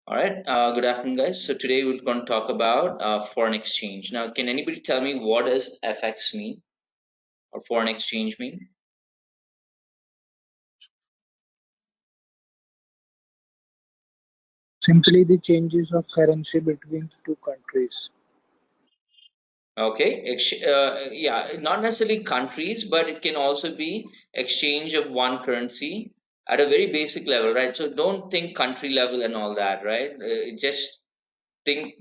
All right. Good afternoon, guys. So today we're going to talk about foreign exchange. Now, can anybody tell me what does FX mean or foreign exchange mean? Simply the changes of currency between the two countries. Okay. Yeah, not necessarily countries, but it can also be exchange of one currency at a very basic level, right? So don't think country level and all that, right? Just think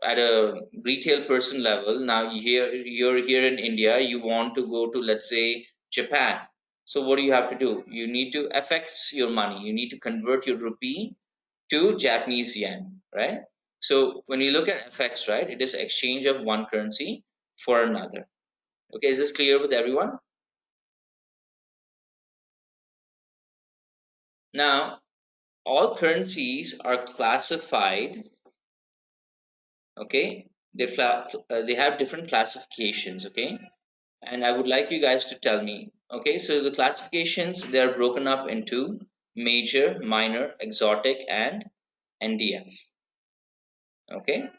at a retail person level. Now you're here in India, you want to go to, let's say, Japan. So what do you have to do? You need to FX your money. You need to convert your rupee to Japanese yen, right? So when you look at FX, right, it is exchange of one currency for another. Okay, is this clear with everyone? Now, all currencies are classified. Okay, they have different classifications. Okay, and I would like you guys to tell me. Okay, so the classifications, they are broken up into major, minor, exotic, and NDF. Okay,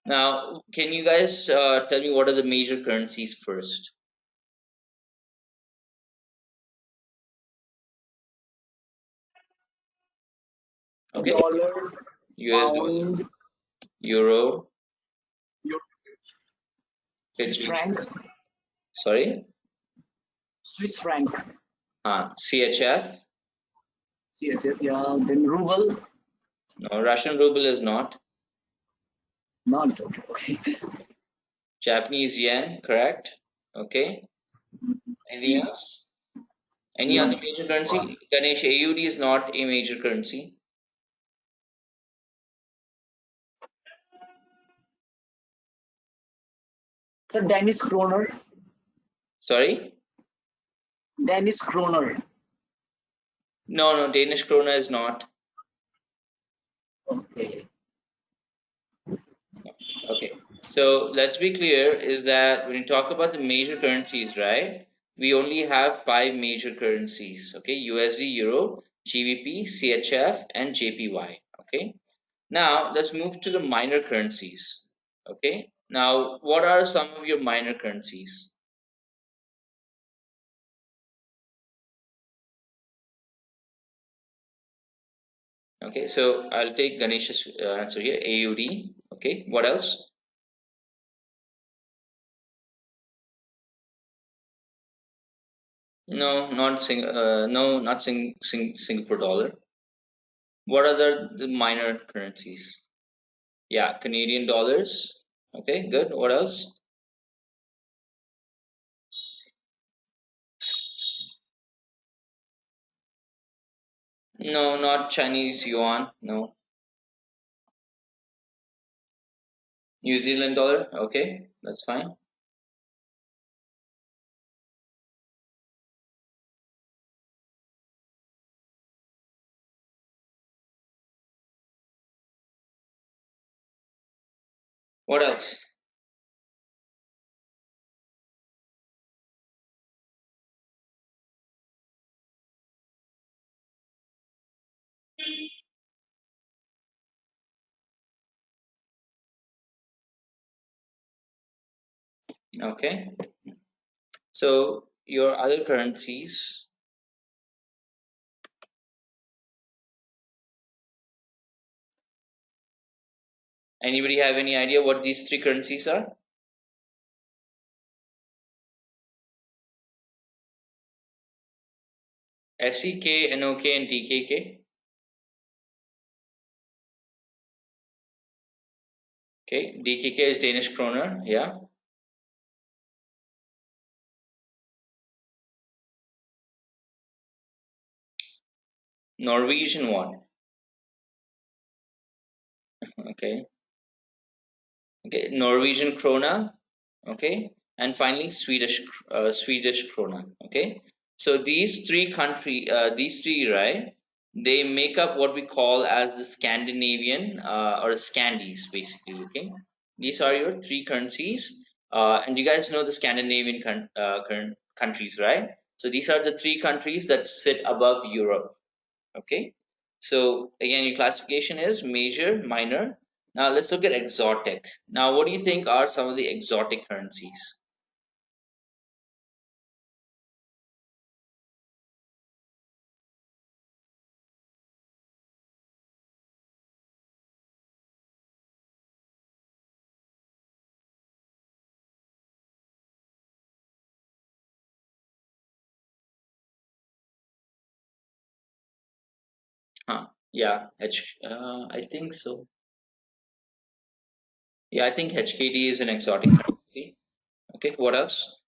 now can you guys tell me what are the major currencies first? Okay, Dollar, US dollar, pound, euro, Swiss franc, sorry, Swiss franc, CHF. CHF, yeah, then ruble, No, Russian ruble is not. not okay. Japanese yen, correct. Okay, anything else? Any other major currency? Ganesh, AUD is not a major currency. So Danish kroner, Sorry? Danish kroner, No, Danish krona is not. okay. Okay. So let's be clear is that when you talk about the major currencies, right? We only have five major currencies. Okay, USD, Euro, GBP, CHF, and JPY. Okay. Now let's move to the minor currencies. Okay. Now, what are some of your minor currencies? Okay, so I'll take Ganesh's answer here. AUD. Okay, what else? No, not Singapore dollar. What are the minor currencies? Yeah, Canadian dollars. Okay, good. What else? No, not Chinese yuan. No. New Zealand dollar. Okay, that's fine. What else? Okay. So your other currencies. Anybody have any idea what these three currencies are? SEK, NOK, and DKK. Okay, DKK is Danish kroner. Yeah. Norwegian one. Okay. Okay, Norwegian krona. Okay, and finally Swedish krona. Okay, so these three, right? They make up what we call as the Scandinavian or Scandies, basically. Okay, these are your three currencies, and you guys know the Scandinavian current countries, right? So these are the three countries that sit above Europe. Okay, So again, your classification is major, minor. Now let's look at exotic. Now, what do you think are some of the exotic currencies? Huh? Yeah, I think so. Yeah, I think HKD is an exotic currency. Okay, what else?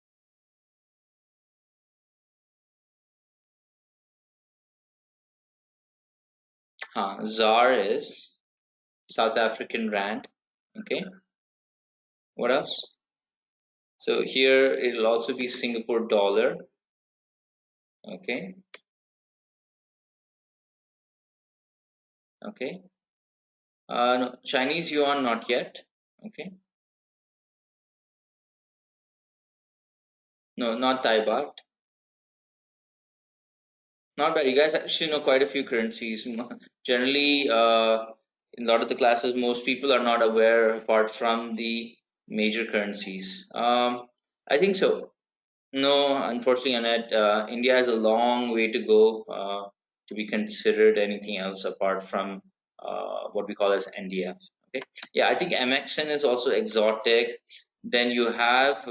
Huh? ZAR is South African rand. Okay, what else? So here it'll also be Singapore dollar. Okay, okay. No, Chinese yuan not yet. Okay, no, not Thai baht. Not bad. You guys actually know quite a few currencies. Generally, in a lot of the classes, most people are not aware apart from the major currencies. I think so. No, unfortunately, Annette, India has a long way to go to be considered anything else apart from what we call as NDF. Okay. Yeah, I think MXN is also exotic. Then you have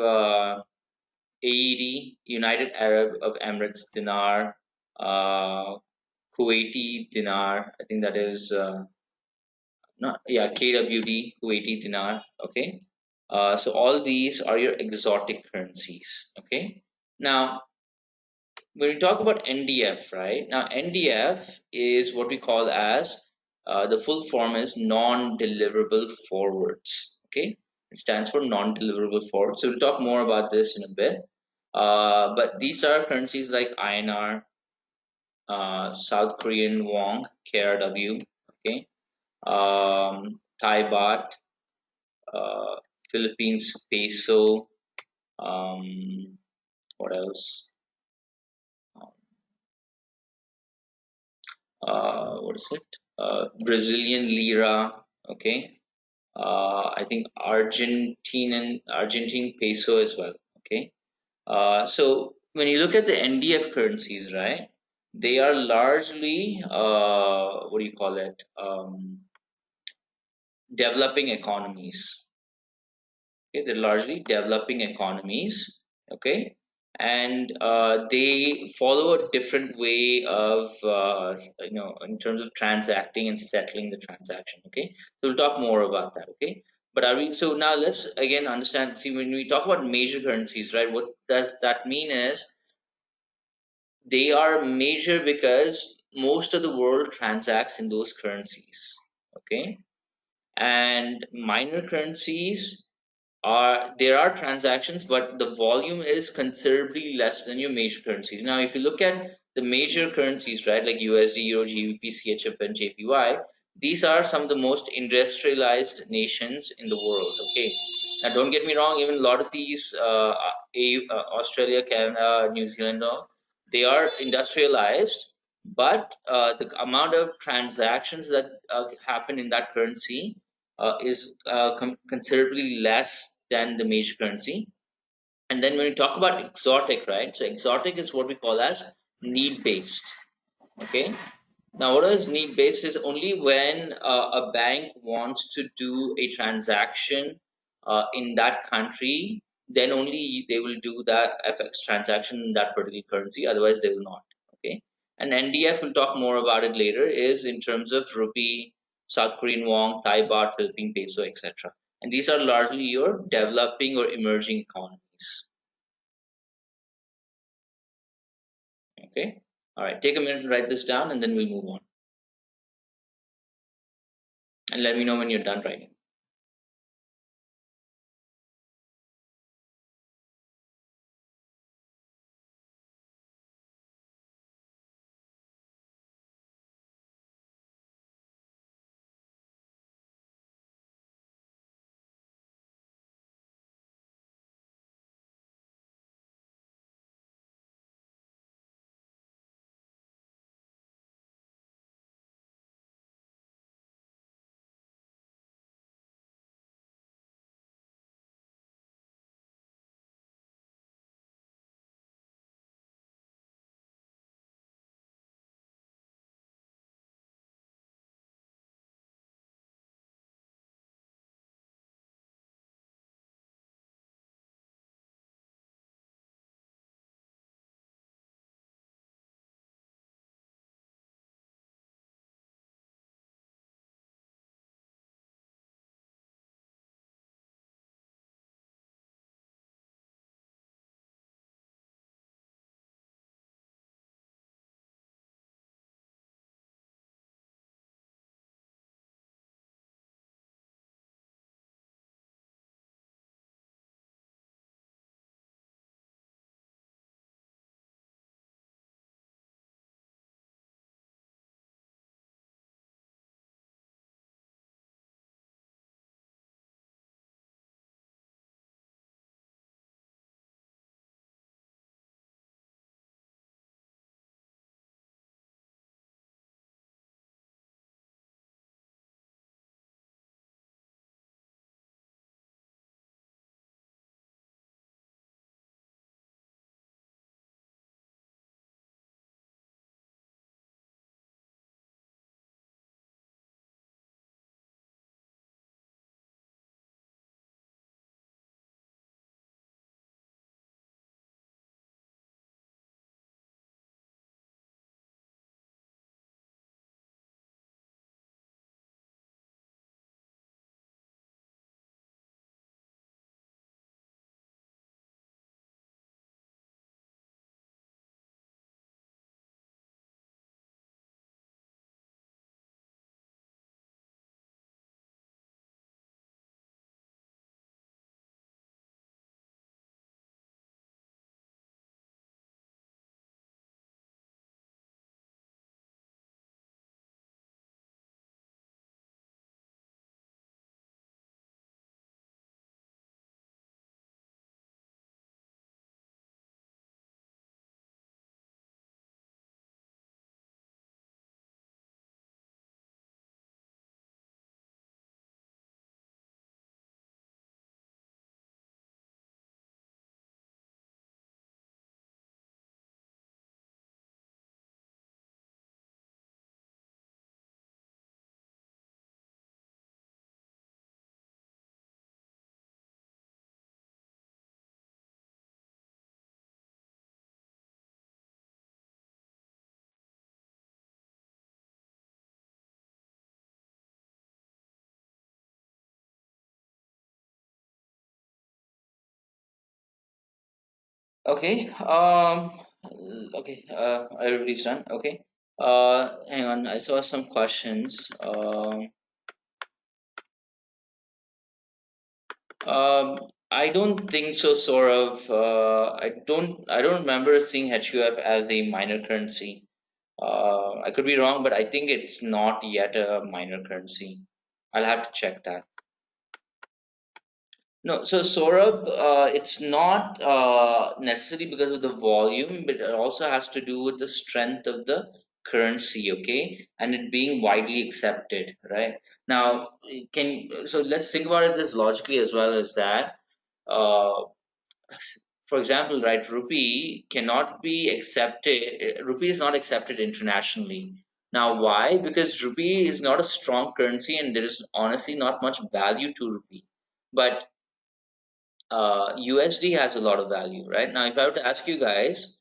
AED, United Arab of Emirates dinar, uh, Kuwaiti dinar. I think that is not, yeah, KWD, Kuwaiti dinar. Okay. So all these are your exotic currencies. Okay. Now, when we talk about NDF, right? Now, NDF is what we call as the full form is non-deliverable forwards. Okay, it stands for non-deliverable forwards. So we'll talk more about this in a bit. But these are currencies like INR, South Korean won, KRW. Okay, Thai baht, uh, Philippines peso. What else? What is it? Brazilian lira. Okay. I think Argentine peso as well. Okay. So when you look at the NDF currencies, right, they are largely what do you call it? Developing economies. Okay, they're largely developing economies. Okay, and they follow a different way of in terms of transacting and settling the transaction. Okay, so we'll talk more about that. Okay, but are we so now let's again understand. See, when we talk about major currencies, right, what does that mean is they are major because most of the world transacts in those currencies. Okay, and minor currencies are there are transactions, but the volume is considerably less than your major currencies. Now, if you look at the major currencies, right, like USD, Euro, GBP, CHF, and JPY, these are some of the most industrialized nations in the world. Okay, now don't get me wrong, even a lot of these Australia, Canada, New Zealand, all, they are industrialized, but the amount of transactions that happen in that currency is considerably less than the major currency. And then when we talk about exotic, right? So exotic is what we call as need based. Okay. Now, what is need based is only when a bank wants to do a transaction in that country, then only they will do that FX transaction in that particular currency. Otherwise, they will not. Okay. And NDF, we'll talk more about it later, is in terms of rupee, South Korean won, Thai baht, Philippine peso, etc. And these are largely your developing or emerging economies. Okay. All right. Take a minute to write this down, and then we'll move on. And let me know when you're done writing. Okay. Okay. Everybody's done. Okay. Hang on. I saw some questions. I don't think so, Saurav. I don't remember seeing HUF as a minor currency. I could be wrong, but I think it's not yet a minor currency. I'll have to check that. No, so Saurabh, it's not necessarily because of the volume, but it also has to do with the strength of the currency, okay, and it being widely accepted, right? Now, so let's think about it this logically as well as that. Uh, for example, right, rupee is not accepted internationally. Now, why? Because rupee is not a strong currency and there is honestly not much value to rupee. But USD has a lot of value, right? Now, if I were to ask you guys,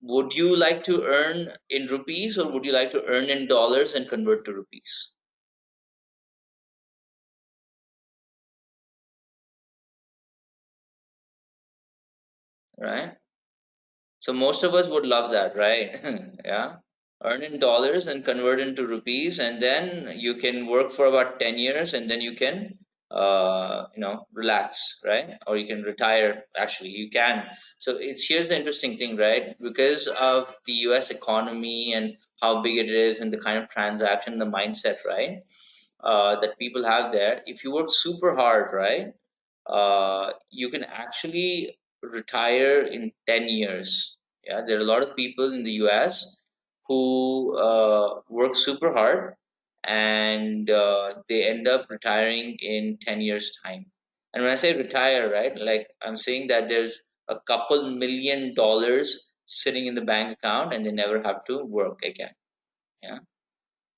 would you like to earn in rupees or would you like to earn in dollars and convert to rupees, right? So most of us would love that, right? Yeah. Earn in dollars and convert into rupees, and then you can work for about 10 years and then you can, relax, right? Or you can retire. Actually, you can. So here's the interesting thing, right? Because of the US economy and how big it is and the kind of transaction, the mindset, right? That people have there, if you work super hard, right? You can actually retire in 10 years. Yeah, there are a lot of people in the US who work super hard and they end up retiring in 10 years' time. And when I say retire, right, like I'm saying that there's a couple $1 million sitting in the bank account and they never have to work again. Yeah.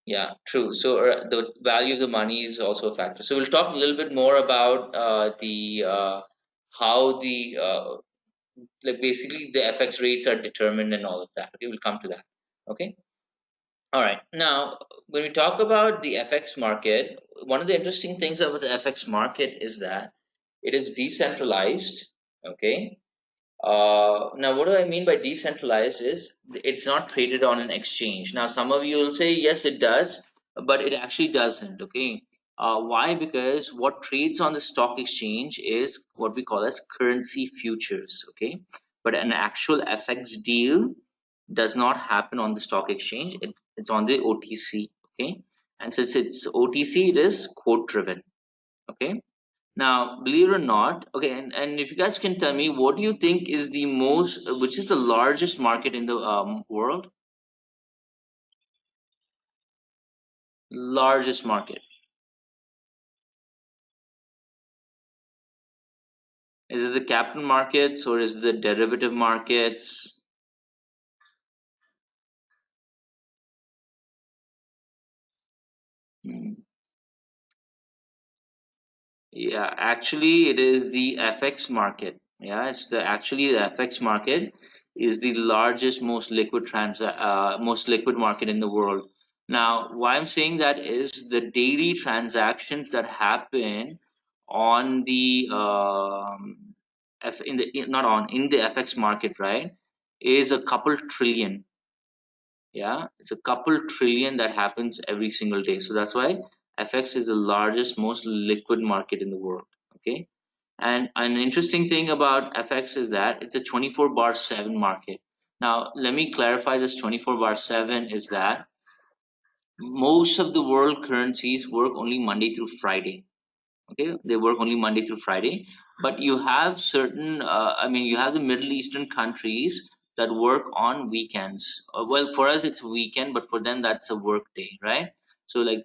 Yeah, true. So the value of the money is also a factor. So we'll talk a little bit more about the how the like basically the FX rates are determined and all of that. Okay, we'll come to that. Okay. All right. Now, when we talk about the FX market, one of the interesting things about the FX market is that it is decentralized. Okay, now, what do I mean by decentralized is it's not traded on an exchange. Now, some of you will say, yes, it does, but it actually doesn't. Okay. Why? Because what trades on the stock exchange is what we call as currency futures. Okay. But an actual FX deal does not happen on the stock exchange, it's on the OTC. Okay. And since it's OTC, it is quote driven. Okay. Now, believe it or not, okay, and if you guys can tell me, what do you think is which is the largest market in the world? Largest market. Is it the capital markets or is it the derivative markets? Hmm. Yeah, actually, it is the FX market. Yeah, actually the FX market is the largest, most liquid market in the world. Now, why I'm saying that is the daily transactions that happen on the F in the not on in the FX market, right, is a couple trillion. Yeah, it's a couple trillion that happens every single day. So that's why FX is the largest, most liquid market in the world. Okay. And an interesting thing about FX is that it's a 24 bar 7 market. Now, let me clarify this 24 bar 7 is that most of the world currencies work only Monday through Friday. Okay, they work only Monday through Friday, but you have certain you have the Middle Eastern countries that work on weekends. Well, for us it's weekend, but for them that's a work day, right? So like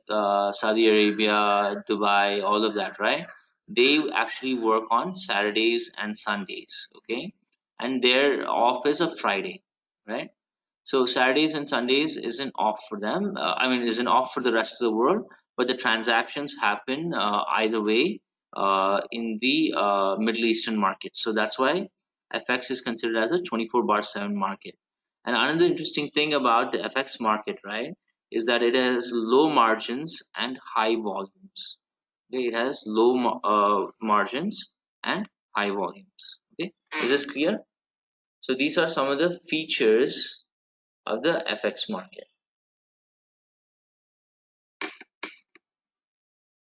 Saudi Arabia, Dubai, all of that, right? They actually work on Saturdays and Sundays. Okay, and their off is a Friday, right? So Saturdays and Sundays isn't off for them. Isn't off for the rest of the world, but the transactions happen either way in the Middle Eastern market. So that's why FX is considered as a 24 bar 7 market. And another interesting thing about the FX market, right, is that it has low margins and high volumes. Okay, it has low margins and high volumes. Okay, is this clear? So these are some of the features of the FX market.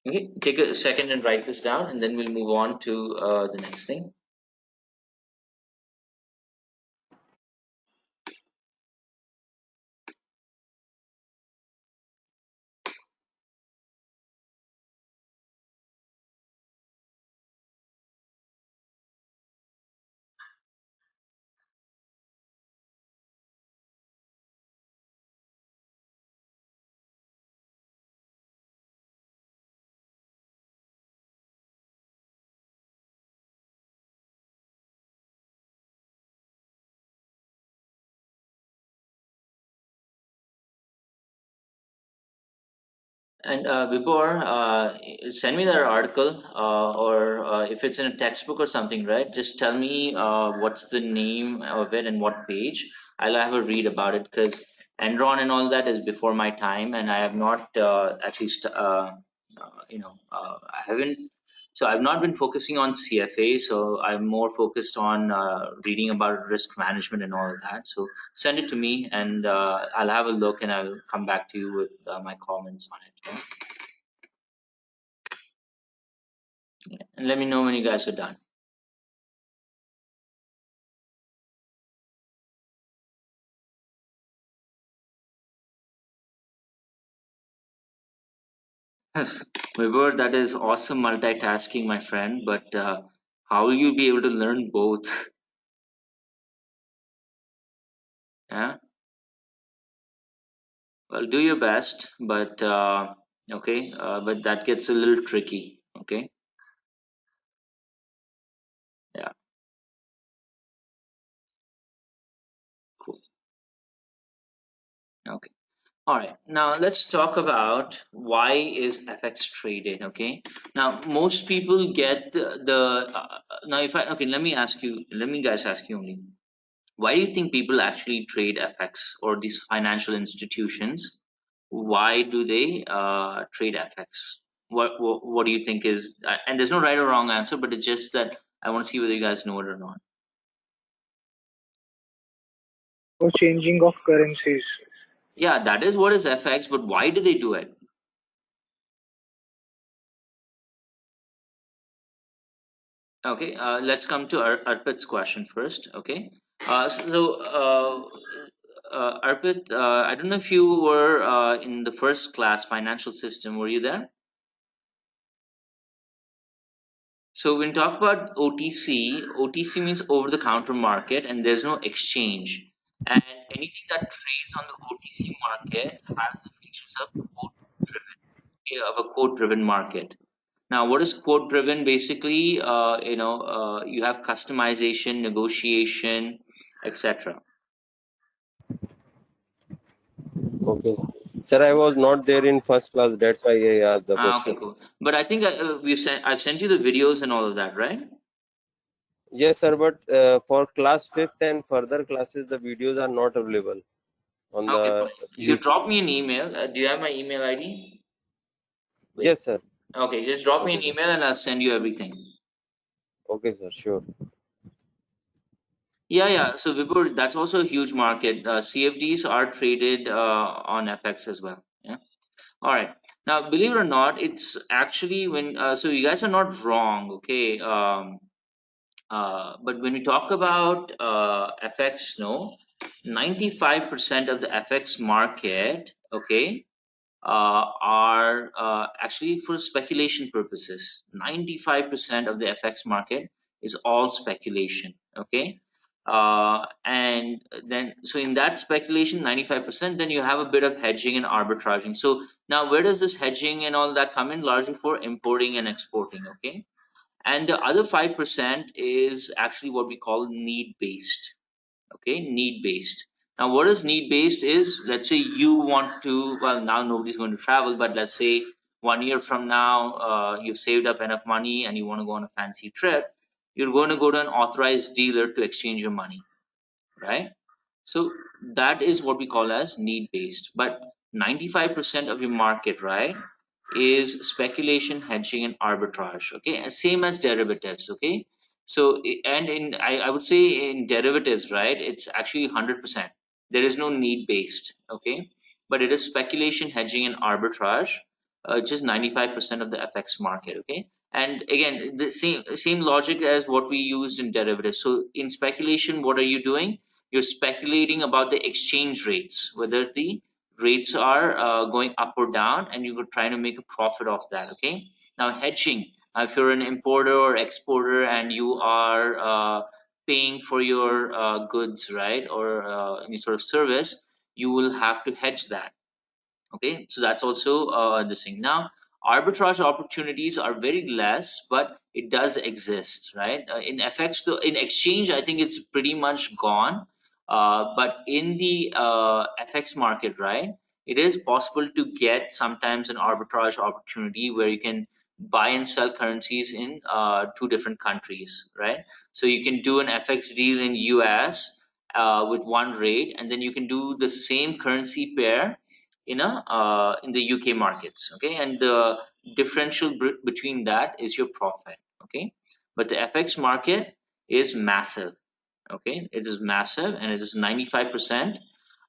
Okay, take a second and write this down, and then we'll move on to the next thing. And Vibhor, send me that article, or if it's in a textbook or something, right? Just tell me what's the name of it and what page. I'll have a read about it because Enron and all that is before my time, and I have not actually, I haven't. So I've not been focusing on CFA. So I'm more focused on reading about risk management and all of that. So send it to me, and I'll have a look, and I'll come back to you with my comments on it. And let me know when you guys are done. Vibhor, that is awesome multitasking, my friend, but how will you be able to learn both? Yeah, well, do your best, but okay, but that gets a little tricky. Okay, yeah, cool. Okay. All right, now let's talk about why is FX traded. Okay, now most people get now if I okay, let me ask you, let me guys ask you only. Why do you think people actually trade FX or these financial institutions? Why do they trade FX? What do you think is? And there's no right or wrong answer, but it's just that I want to see whether you guys know it or not. For changing of currencies. Yeah, that is what is FX, but why do they do it? Okay, let's come to Arpit's question first. Okay, Arpit, I don't know if you were in the first class financial system. Were you there? So when we talk about OTC, OTC means over the counter market and there's no exchange. And anything that trades on the OTC market has the features of quote driven, of a quote driven market. Now, what is quote driven? Basically, you have customization, negotiation, etc. Okay. Sir, I was not there in first class. That's why I asked the Okay, question. cool. But I think I've sent you the videos and all of that, right? Yes, sir. But for class fifth and further classes, the videos are not available on Okay, the fine. You YouTube. drop me an email. Do you have my email ID? Yes, sir. Okay, just drop me Okay, an sir. email and I'll send you everything. Okay, sir. Sure. Yeah, yeah. So Vibhor, that's also a huge market. CFDs are traded on FX as well. Yeah. All right. Now, believe it or not, it's actually when so you guys are not wrong. Okay. But when we talk about FX, no, 95% of the FX market, okay, are actually for speculation purposes. 95% of the FX market is all speculation. Okay. And then, so in that speculation, 95%, then you have a bit of hedging and arbitraging. So now, where does this hedging and all that come in? Largely for importing and exporting. Okay. And the other 5% is actually what we call need based. Okay, need based. Now what is need based is, let's say you want to, well, now nobody's going to travel, but let's say 1 year from now, you've saved up enough money and you want to go on a fancy trip. You're going to go to an authorized dealer to exchange your money, right? So that is what we call as need based. But 95% of your market, right, is speculation, hedging, and arbitrage. Okay, and same as derivatives. Okay, So and in I would say in derivatives, right, it's actually 100%. There is no need based, okay, but it is speculation, hedging, and arbitrage, which is 95% of the FX market, okay. And again, the same logic as what we used in derivatives. So in speculation, what are you doing? You're speculating about the exchange rates, whether the rates are going up or down, and you're trying to make a profit off that, okay. Now hedging, if you're an importer or exporter and you are paying for your goods, right, or any sort of service, you will have to hedge that, okay. So that's also this thing. Now arbitrage opportunities are very less, but it does exist, right. In FX, in exchange, I think it's pretty much gone, but in the FX market, right, it is possible to get sometimes an arbitrage opportunity where you can buy and sell currencies in two different countries, right. So you can do an FX deal in US with one rate, and then you can do the same currency pair in the UK markets, okay, and the differential between that is your profit, okay. But the FX market is massive, okay, it is massive, and it is 95%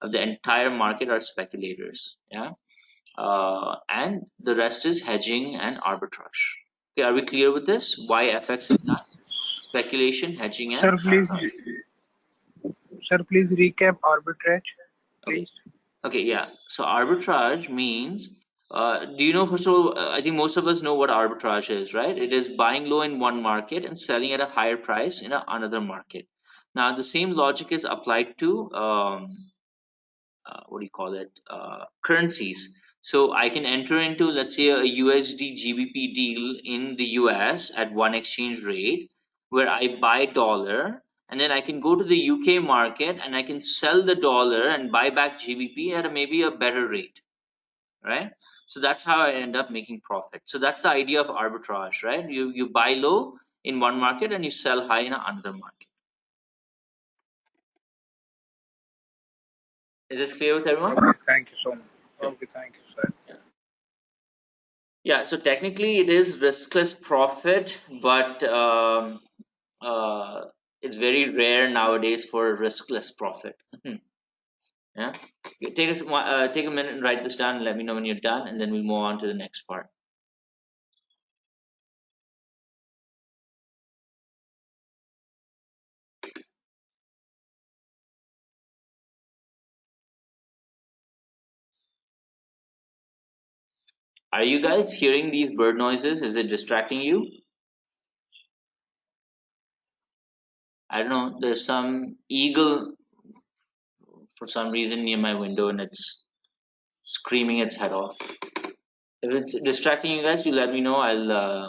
of the entire market are speculators, yeah, and the rest is hedging and arbitrage. Okay, are we clear with this? Why FX is that? Speculation, hedging, and Sir, please, sir, please recap arbitrage, okay. please. Okay, yeah. So arbitrage means, do you know, first of all, I think most of us know what arbitrage is, right? It is buying low in one market and selling at a higher price in another market. Now, the same logic is applied to, what do you call it, currencies. So I can enter into, let's say, a USD GBP deal in the US at one exchange rate where I buy dollar, and then I can go to the UK market and I can sell the dollar and buy back GBP at maybe a better rate, right? So that's how I end up making profit. So that's the idea of arbitrage, right? You buy low in one market and you sell high in another market. Is this clear with everyone? Okay, thank you so much. Okay. Okay, thank you, sir. Yeah, so technically it is riskless profit, but uh, it's very rare nowadays for a riskless profit. Yeah, okay, take a minute and write this down and let me know when you're done, and then we'll move on to the next part. Are you guys hearing these bird noises? Is it distracting you? I don't know. There's some eagle for some reason near my window, and it's screaming its head off. If it's distracting you guys, you let me know. I'll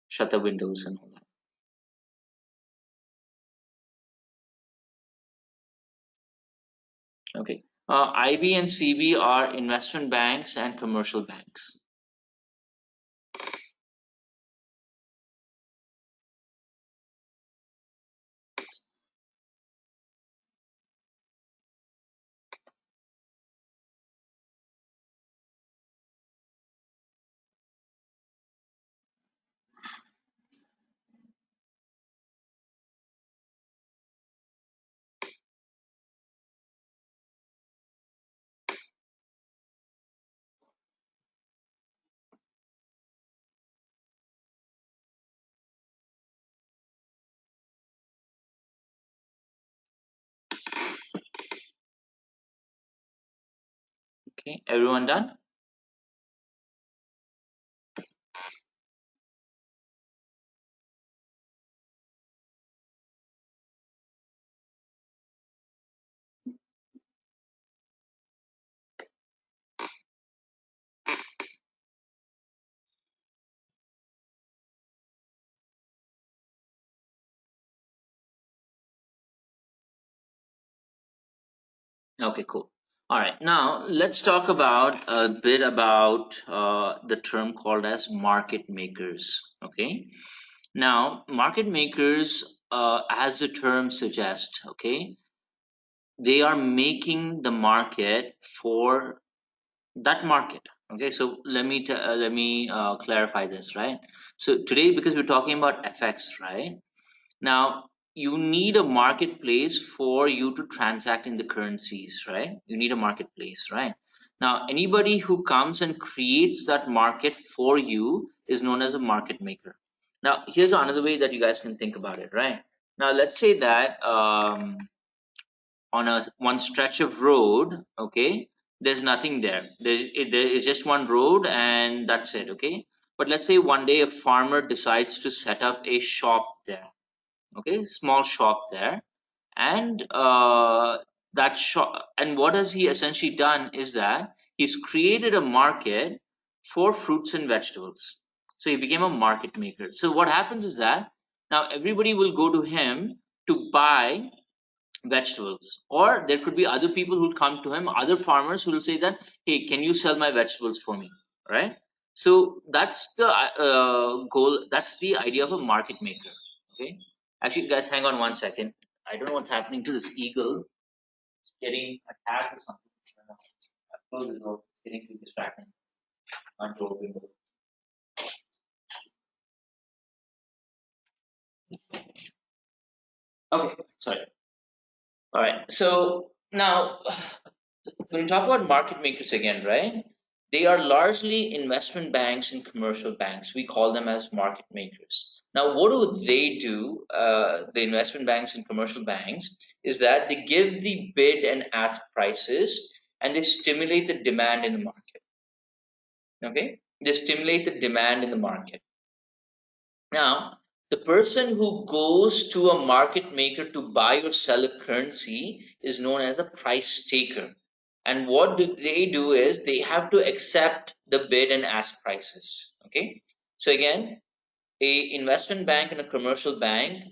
shut the windows and all that. Okay. IB and CB are investment banks and commercial banks. Okay, everyone done? Okay, cool. All right, now let's talk about a bit about the term called as market makers. Okay, now market makers, as the term suggests, okay, they are making the market for that market, Okay, so let me clarify this, right? So today, because we're talking about FX, right? Now, you need a marketplace for you to transact in the currencies, right? You need a marketplace, right? Now, anybody who comes and creates that market for you is known as a market maker. Now, here's another way that you guys can think about it, right? Now, let's say that on a one stretch of road, okay, there's nothing there. There is just one road and that's it, okay? But let's say one day a farmer decides to set up a shop there, okay, small shop there, and that shop, and what has he essentially done is that he's created a market for fruits and vegetables. So he became a market maker. So what happens is that now everybody will go to him to buy vegetables, or there could be other people who come to him, other farmers who will say that, hey, can you sell my vegetables for me, right? So that's the goal, that's the idea of a market maker. Okay, actually guys, hang on 1 second. I don't know what's happening to this eagle. It's getting attacked or something. I've closed the door. It's getting too distracting. Can't go open it. Okay, sorry. All right, so now when you talk about market makers again, right? They are largely investment banks and commercial banks. We call them as market makers. Now, what do they do? The investment banks and commercial banks is that they give the bid and ask prices, and they stimulate the demand in the market. Okay, they stimulate the demand in the market. Now, the person who goes to a market maker to buy or sell a currency is known as a price taker. And what do they do is they have to accept the bid and ask prices. Okay. So again, a investment bank and a commercial bank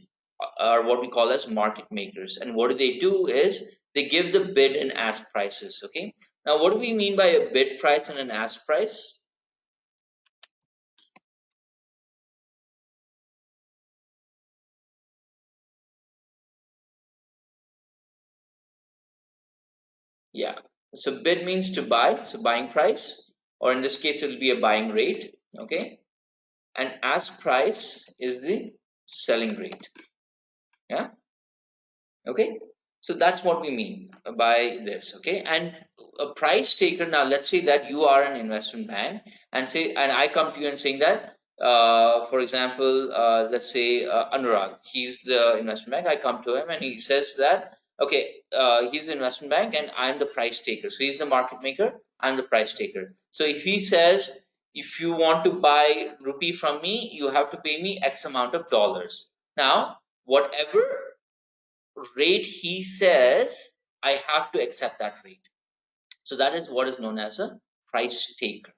are what we call as market makers. And what they do is they give the bid and ask prices. Okay. Now, what do we mean by a bid price and an ask price? Yeah. So bid means to buy, so buying price, or in this case, it will be a buying rate. Okay. And ask price is the selling rate. Yeah. Okay. So that's what we mean by this. Okay. And a price taker, now let's say that you are an investment bank and I come to you and saying that, for example, let's say Anurag, he's the investment bank. I come to him and he says that, okay, he's the investment bank and I'm the price taker. So he's the market maker, I'm the price taker. So if he says, if you want to buy rupee from me, you have to pay me X amount of dollars. Now, whatever rate he says, I have to accept that rate. So that is what is known as a price taker.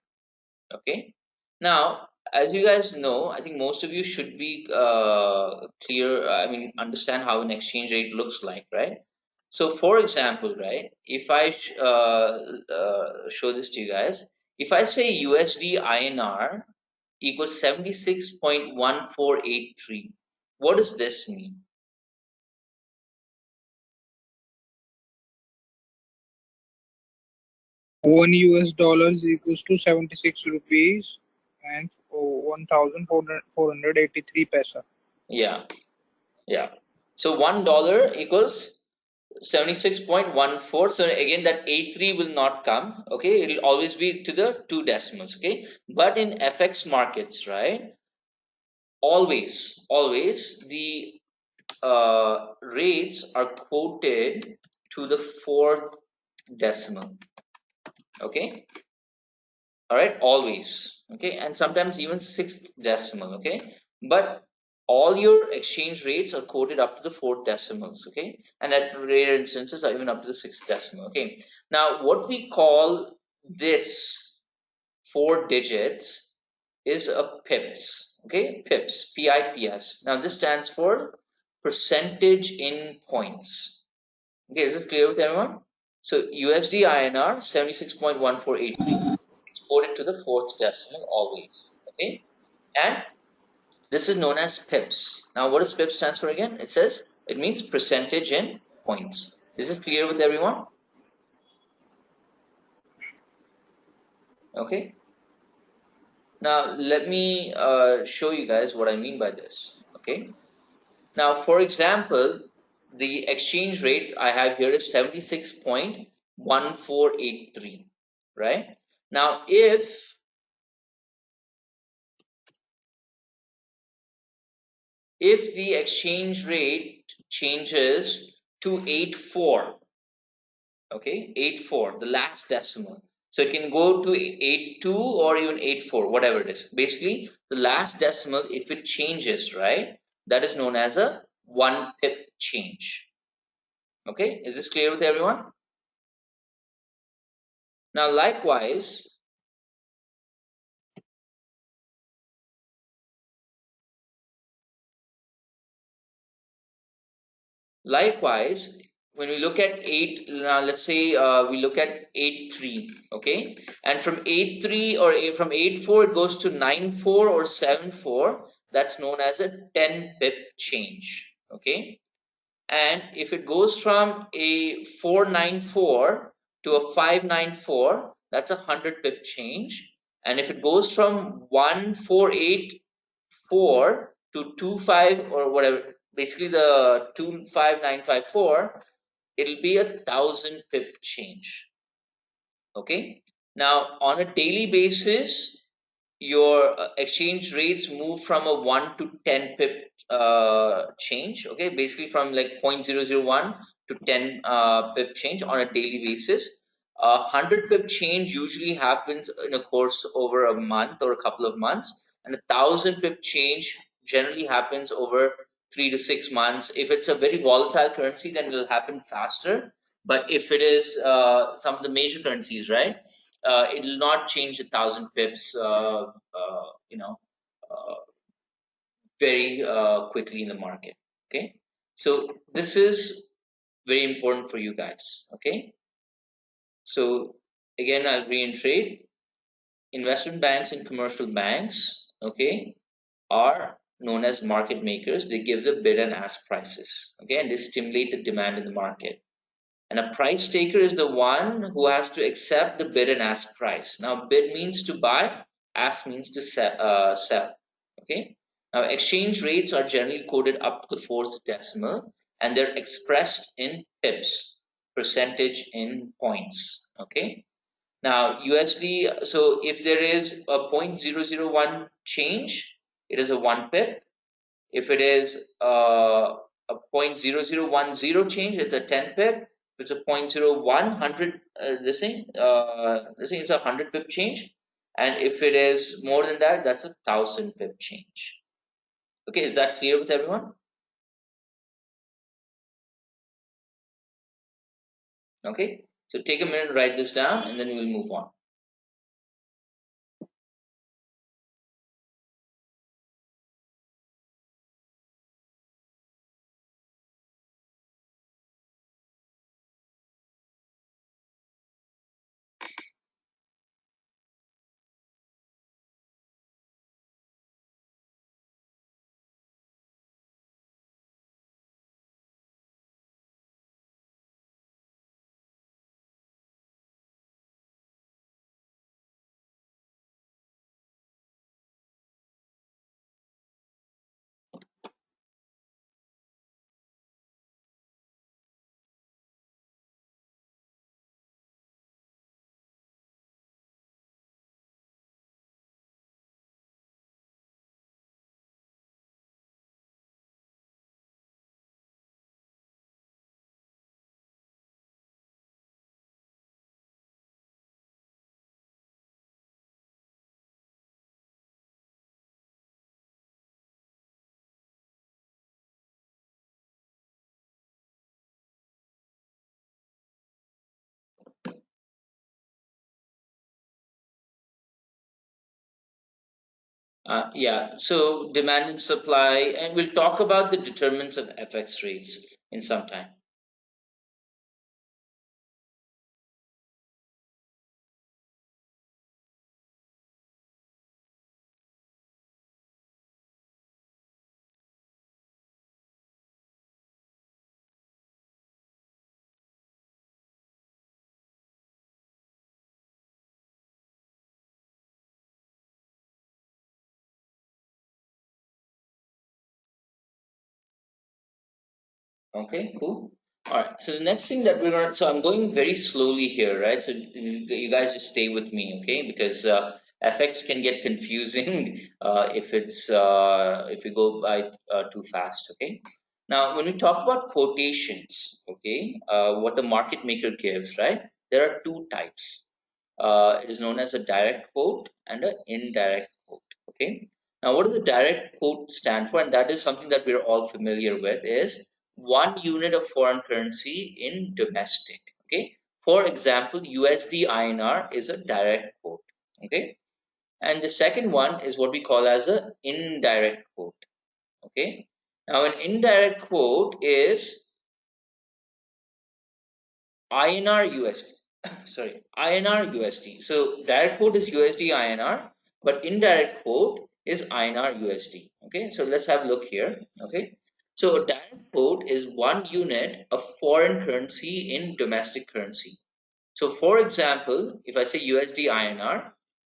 Okay. Now, as you guys know, I think most of you should be clear. I mean, understand how an exchange rate looks like, right? So, for example, right, if I show this to you guys, if I say USD INR equals 76.1483, what does this mean? 1 US dollars equals to 76 rupees and 1,483 paisa. Yeah, yeah. So $1 equals 76.14. So again, that 83 will not come. Okay, it will always be to the two decimals. Okay, but in FX markets, right? Always the rates are quoted to the fourth decimal. Okay, all right, always. Okay, and sometimes even sixth decimal. Okay, but all your exchange rates are quoted up to the fourth decimals. Okay, and at rare instances are even up to the sixth decimal. Okay, now what we call this four digits is a pips. Okay, pips, pips. Now this stands for percentage in points. Okay, is this clear with everyone? So USD INR 76.1483 exported to the fourth decimal always. Okay, and this is known as pips. Now, what does pips stands for again? It means percentage in points. Is this clear with everyone? Okay. Now let me show you guys what I mean by this. Okay. Now, for example, the exchange rate I have here is 76.1483, right? Now, if the exchange rate changes to 84, okay, 84, the last decimal. So it can go to 82 or even 84, whatever it is. Basically, the last decimal, if it changes, right, that is known as a 1 pip change. Okay, is this clear with everyone? Now, likewise, when we look at 8, now let's say we look at 8.3, okay, and from 8.3 or from 8.4 it goes to 9.4 or 7.4, that's known as a 10 pip change, okay. And if it goes from a 494 to a 594, that's a 100 pip change. And if it goes from 1484 to 25 or whatever, basically the 25954, it'll be 1,000 pip change. Okay. Now on a daily basis, your exchange rates move from a 1 to 10 pip change. Okay, basically from like 0.001 to 10 pip change on a daily basis. 100 pip change usually happens in a course over a month or a couple of months, and 1,000 pip change generally happens over 3 to 6 months. If it's a very volatile currency, then it'll happen faster. But if it is some of the major currencies, right, it will not change 1,000 pips, you know, uh, very quickly in the market. Okay, so this is very important for you guys. Okay, so again, I'll reiterate: investment banks and commercial banks, okay, are known as market makers. They give the bid and ask prices. Okay, and they stimulate the demand in the market. And a price taker is the one who has to accept the bid and ask price. Now, bid means to buy, ask means to sell. Okay. Now, exchange rates are generally coded up to the fourth decimal, and they're expressed in pips, percentage in points. Okay. Now, USD, so if there is a 0.001 change, it is a 1 pip. If it is a 0.0010 change, it's a 10 pip. If it's a 0.01 this thing is a 100 pip change. And if it is more than that, that's a 1,000 pip change. Okay, is that clear with everyone? Okay, so take a minute, write this down, and then we'll move on. Yeah, so demand and supply, and we'll talk about the determinants of FX rates in some time. Okay, cool. All right. So the next thing that we're gonna, so I'm going very slowly here, right? So you guys just stay with me, okay? Because FX can get confusing if we go by too fast, okay? Now, when we talk about quotations, okay, what the market maker gives, right? There are two types. It is known as a direct quote and an indirect quote, okay? Now, what does the direct quote stand for? And that is something that we're all familiar with is one unit of foreign currency in domestic. Okay. For example, USD INR is a direct quote. Okay. And the second one is what we call as a indirect quote. Okay. Now, an indirect quote is INR USD. Sorry, INR USD. So direct quote is USD INR, but indirect quote is INR USD. Okay, so let's have a look here. Okay, so a direct quote is one unit of foreign currency in domestic currency. So for example, if I say USD INR,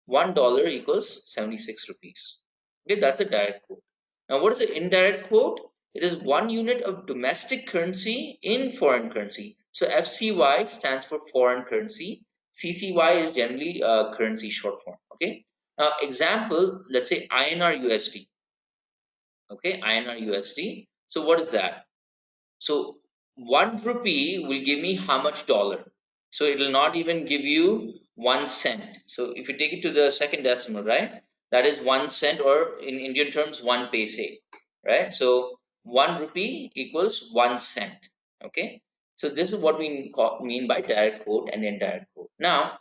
$1 equals 76 rupees. Okay, that's a direct quote. Now, what is an indirect quote? It is one unit of domestic currency in foreign currency. So FCY stands for foreign currency. CCY is generally currency short form. Okay. Now, example, let's say INR USD. Okay, INR USD. So what is that? So 1 rupee will give me how much dollar? So it will not even give you 1 cent. So if you take it to the second decimal, right? That is 1 cent, or in Indian terms, 1 paise, right? So 1 rupee equals 1 cent. Okay. So this is what we mean by direct quote and indirect quote. Now,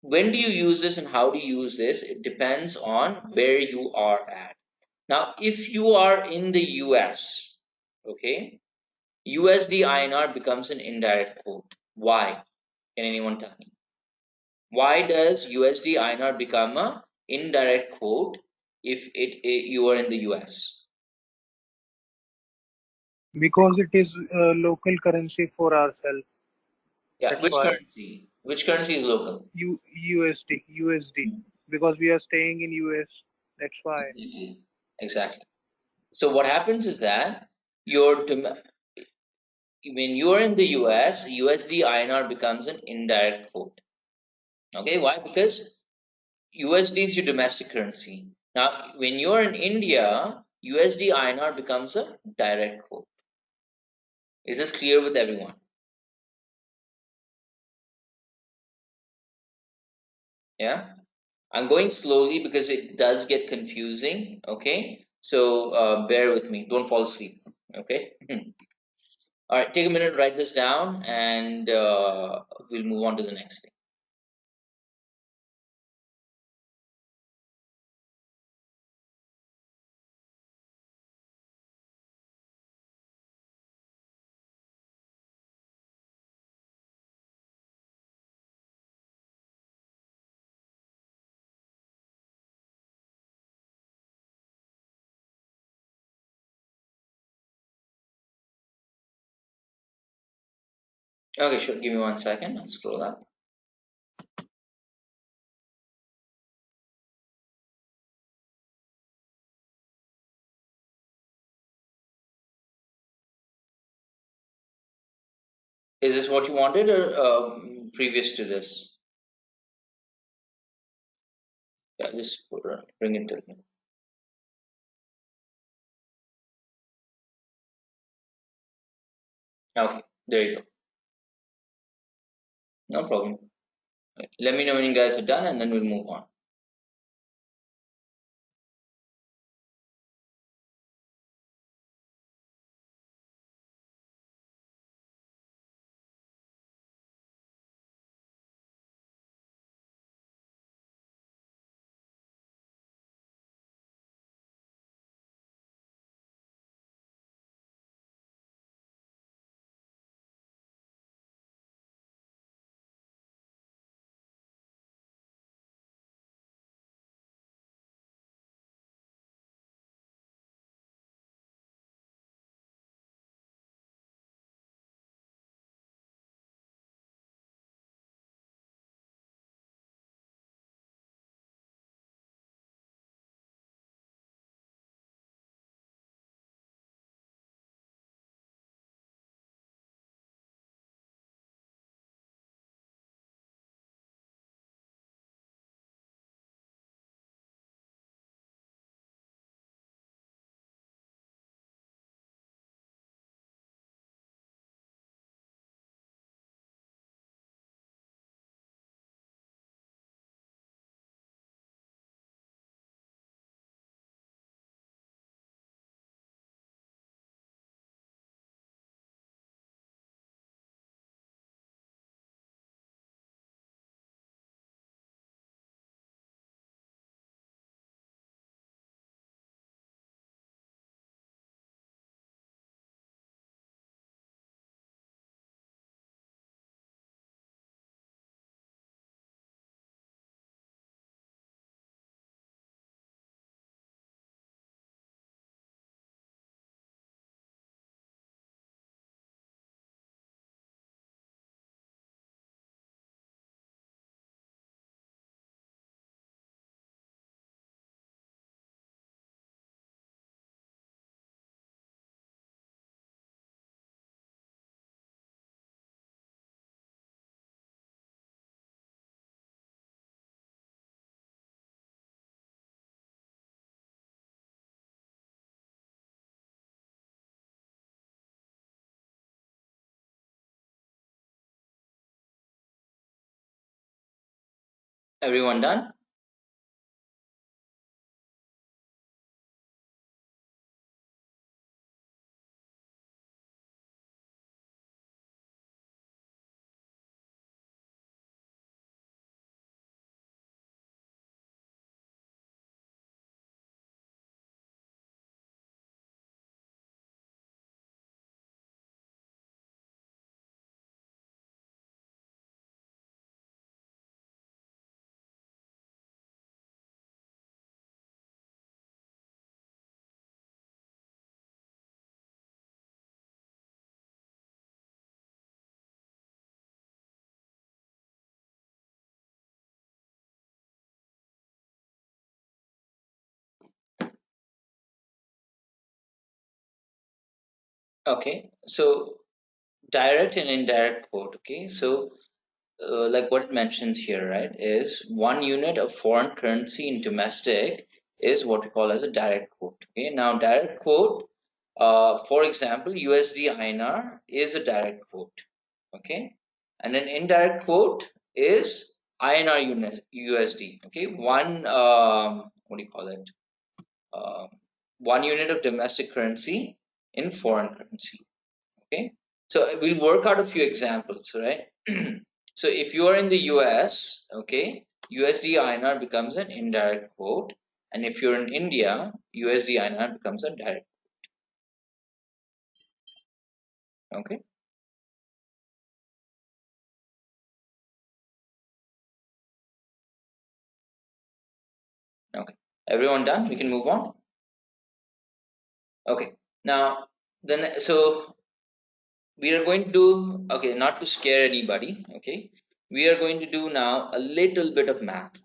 when do you use this and how do you use this? It depends on where you are at. Now, if you are in the US, okay, USD INR becomes an indirect quote. Why? Can anyone tell me? Why does USD INR become a indirect quote if you are in the US? because it is local currency for ourselves. Yeah, That's which why currency? Which currency is local? USD because we are staying in US. That's why. Exactly. Exactly. So what happens is that your when you are in the US, USD INR becomes an indirect quote. Okay, why? Because USD is your domestic currency. Now, when you're in India, USD INR becomes a direct quote. Is this clear with everyone? Yeah. I'm going slowly because it does get confusing. Okay. So bear with me. Don't fall asleep. Okay. All right. Take a minute, write this down, and we'll move on to the next thing. Okay, sure. Give me 1 second. I'll scroll up. Is this what you wanted, or previous to this? Yeah, just bring it to me. Okay, there you go. No problem. Let me know when you guys are done, and then we'll move on. Everyone done? Okay, so direct and indirect quote. Okay, so like what it mentions here, right, is 1 unit of foreign currency in domestic is what we call as a direct quote. Okay, now direct quote, for example, USD INR is a direct quote. Okay, and an indirect quote is INR USD. Okay, what do you call it? Um 1 unit of domestic currency in foreign currency. Okay, so we'll work out a few examples, right? So if you are in the US, okay, USD INR becomes an indirect quote, and if you're in India, USD INR becomes a direct. Okay, okay, everyone done? We can move on. Okay, now then, so we are going to do, okay, not to scare anybody, okay, we are going to do now a little bit of math.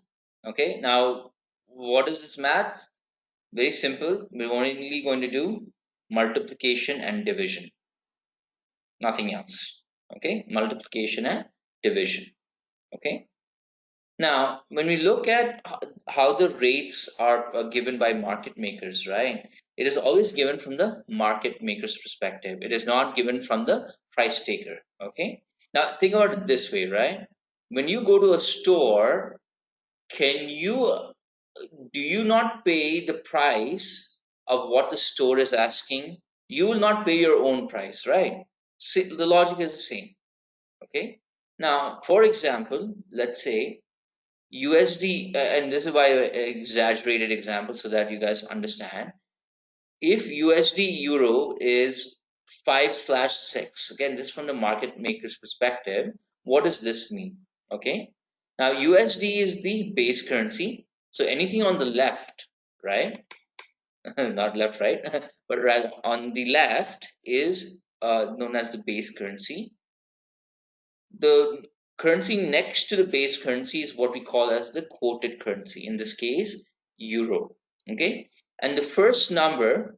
Okay, now what is this math? Very simple. We're only going to do multiplication and division, nothing else. Okay, multiplication and division. Okay, now when we look at how the rates are given by market makers, right, it is always given from the market maker's perspective. It is not given from the price taker. Okay, now think about it this way, right? When you go to a store, can you do you not pay the price of what the store is asking? You will not pay your own price, right? See, the logic is the same. Okay, now for example, let's say USD, and this is why I exaggerated example so that you guys understand. If USD euro is 5/6, again, this from the market maker's perspective, what does this mean? Okay, now USD is the base currency, so anything on the left, right? Not left, right, but rather on the left is known as the base currency. The currency next to the base currency is what we call as the quoted currency, in this case euro. Okay, and the first number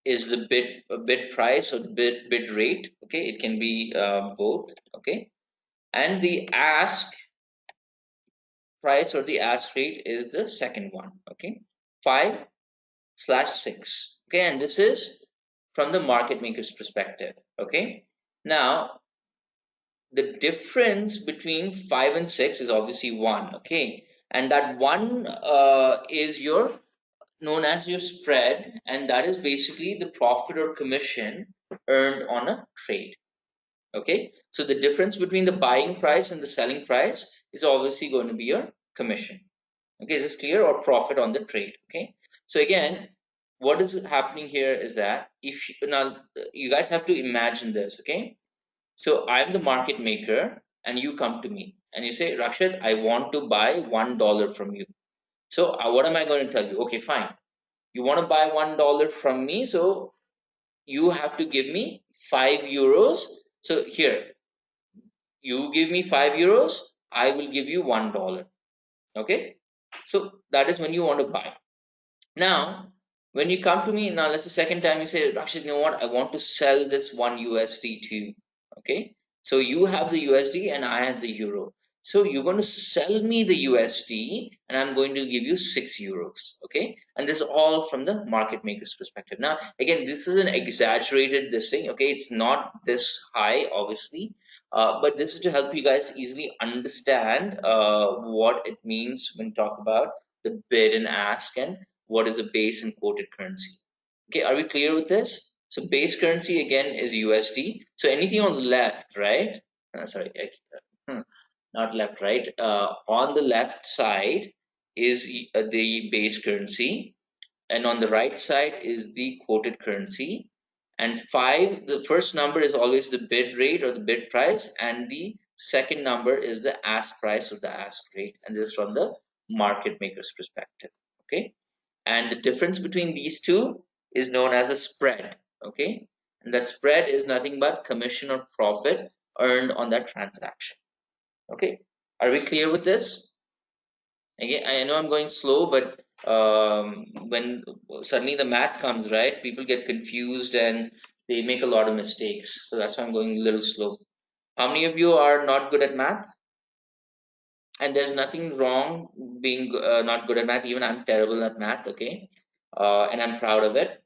is the bid price or the bid rate. Okay, it can be both. Okay, and the ask price or the ask rate is the second one. Okay, 5/6. Okay, and this is from the market maker's perspective. Okay, now the difference between 5 and 6 is obviously 1. Okay, and that 1 is your known as your spread, and that is basically the profit or commission earned on a trade. Okay, so the difference between the buying price and the selling price is obviously going to be your commission. Okay, is this clear? Or profit on the trade. Okay, so again, what is happening here is that if you, now you guys have to imagine this. Okay, so I'm the market maker, and you come to me and you say, Rakshit, I want to buy $1 from you. So what am I going to tell you? Okay, fine. You want to buy $1 from me, so you have to give me €5. So here, you give me €5, I will give you $1. Okay, so that is when you want to buy. Now, when you come to me, now let's the second time you say, Rakshit, you know what? I want to sell this one USD to you. Okay, so you have the USD and I have the euro. So you're going to sell me the USD and I'm going to give you 6 euros. Okay. And this is all from the market maker's perspective. Now, again, this is an exaggerated this thing. Okay. It's not this high, obviously. But this is to help you guys easily understand what it means when talk about the bid and ask and what is a base and quoted currency. Okay. Are we clear with this? So base currency again is USD. So anything on the left, right? Sorry. Not left, right. On the left side is the base currency, and on the right side is the quoted currency. And five, the first number is always the bid rate or the bid price, and the second number is the ask price or the ask rate. And this is from the market maker's perspective. Okay, and the difference between these two is known as a spread. Okay, and that spread is nothing but commission or profit earned on that transaction. Okay, are we clear with this? Again, I know I'm going slow, but when suddenly the math comes, right, people get confused and they make a lot of mistakes. So that's why I'm going a little slow. How many of you are not good at math? And there's nothing wrong being not good at math. Even I'm terrible at math, okay? And I'm proud of it.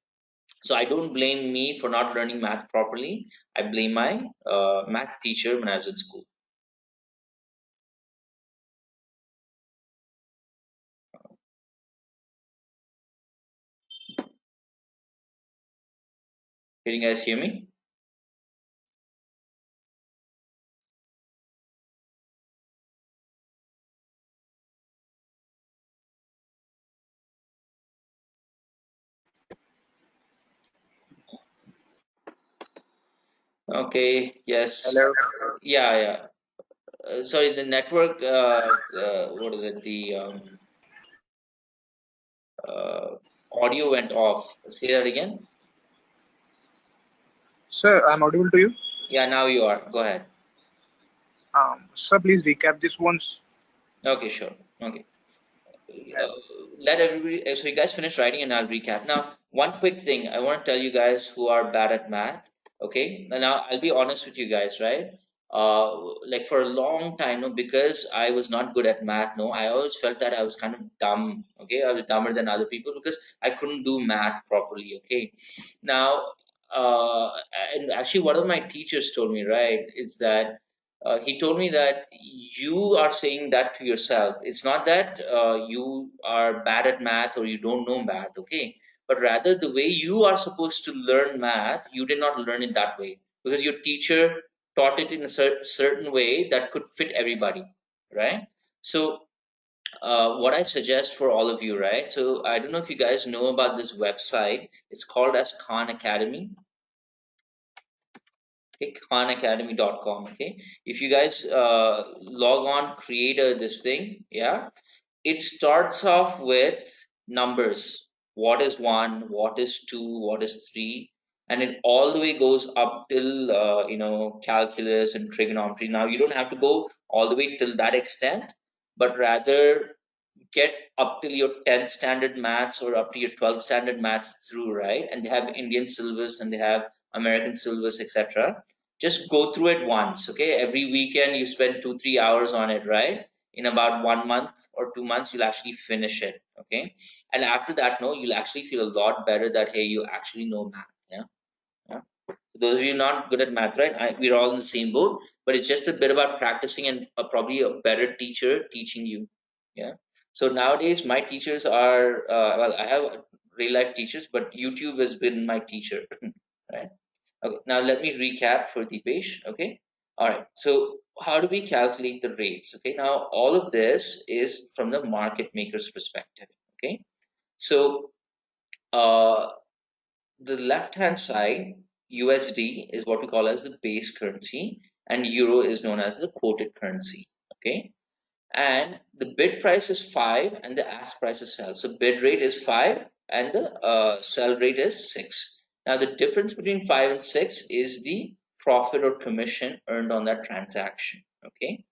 So I don't blame me for not learning math properly. I blame my math teacher when I was in school. Can you guys hear me? Okay, yes. Hello. Yeah, yeah. Sorry, the network, what is it? The uh, audio went off. Say that again. Sir, I'm audible to you. Yeah, now you are. Go ahead. Sir, please recap this once. Okay, sure. Okay. Uh, uh, Let everybody, so you guys finish writing and I'll recap. Now, one quick thing I want to tell you guys who are bad at math. Okay, now I'll be honest with you guys, right? Like for a long time, no, because I was not good at math, no, I always felt that I was kind of dumb. Okay, I was dumber than other people because I couldn't do math properly. Okay, now, uh, and actually, one of my teachers told me, right, is that he told me that you are saying that to yourself. It's not that you are bad at math or you don't know math, okay? But rather, the way you are supposed to learn math, you did not learn it that way because your teacher taught it in a certain way that could fit everybody, right? So, what I suggest for all of you, right? So, I don't know if you guys know about this website. It's called as Khan Academy. Okay, khanacademy.com. Okay, if you guys log on, create this thing, yeah, it starts off with numbers. What is one, what is two, what is three, and it all the way goes up till calculus and trigonometry. Now you don't have to go all the way till that extent, but rather get up till your 10th standard maths or up to your 12th standard maths through, right? And they have Indian syllabus and they have American syllabus, etc. Just go through it once, okay? Every weekend you spend 2 3 hours on it, right? In about 1 month or 2 months you'll actually finish it, okay? And after that, no, you'll actually feel a lot better that hey, you actually know math. Yeah, yeah. So those of you not good at math, right? We're all in the same boat, but it's just a bit about practicing and probably a better teacher teaching you. Yeah. So nowadays, my teachers are well, I have real life teachers, but YouTube has been my teacher, right? Okay. Now let me recap for Deepesh. Okay. All right. So how do we calculate the rates? Okay. Now all of this is from the market maker's perspective. Okay. So uh, the left hand side, USD is what we call as the base currency, and euro is known as the quoted currency. Okay, and the bid price is 5 and the ask price is sell. So bid rate is 5 and the sell rate is 6. Now the difference between 5 and 6 is the profit or commission earned on that transaction. Okay,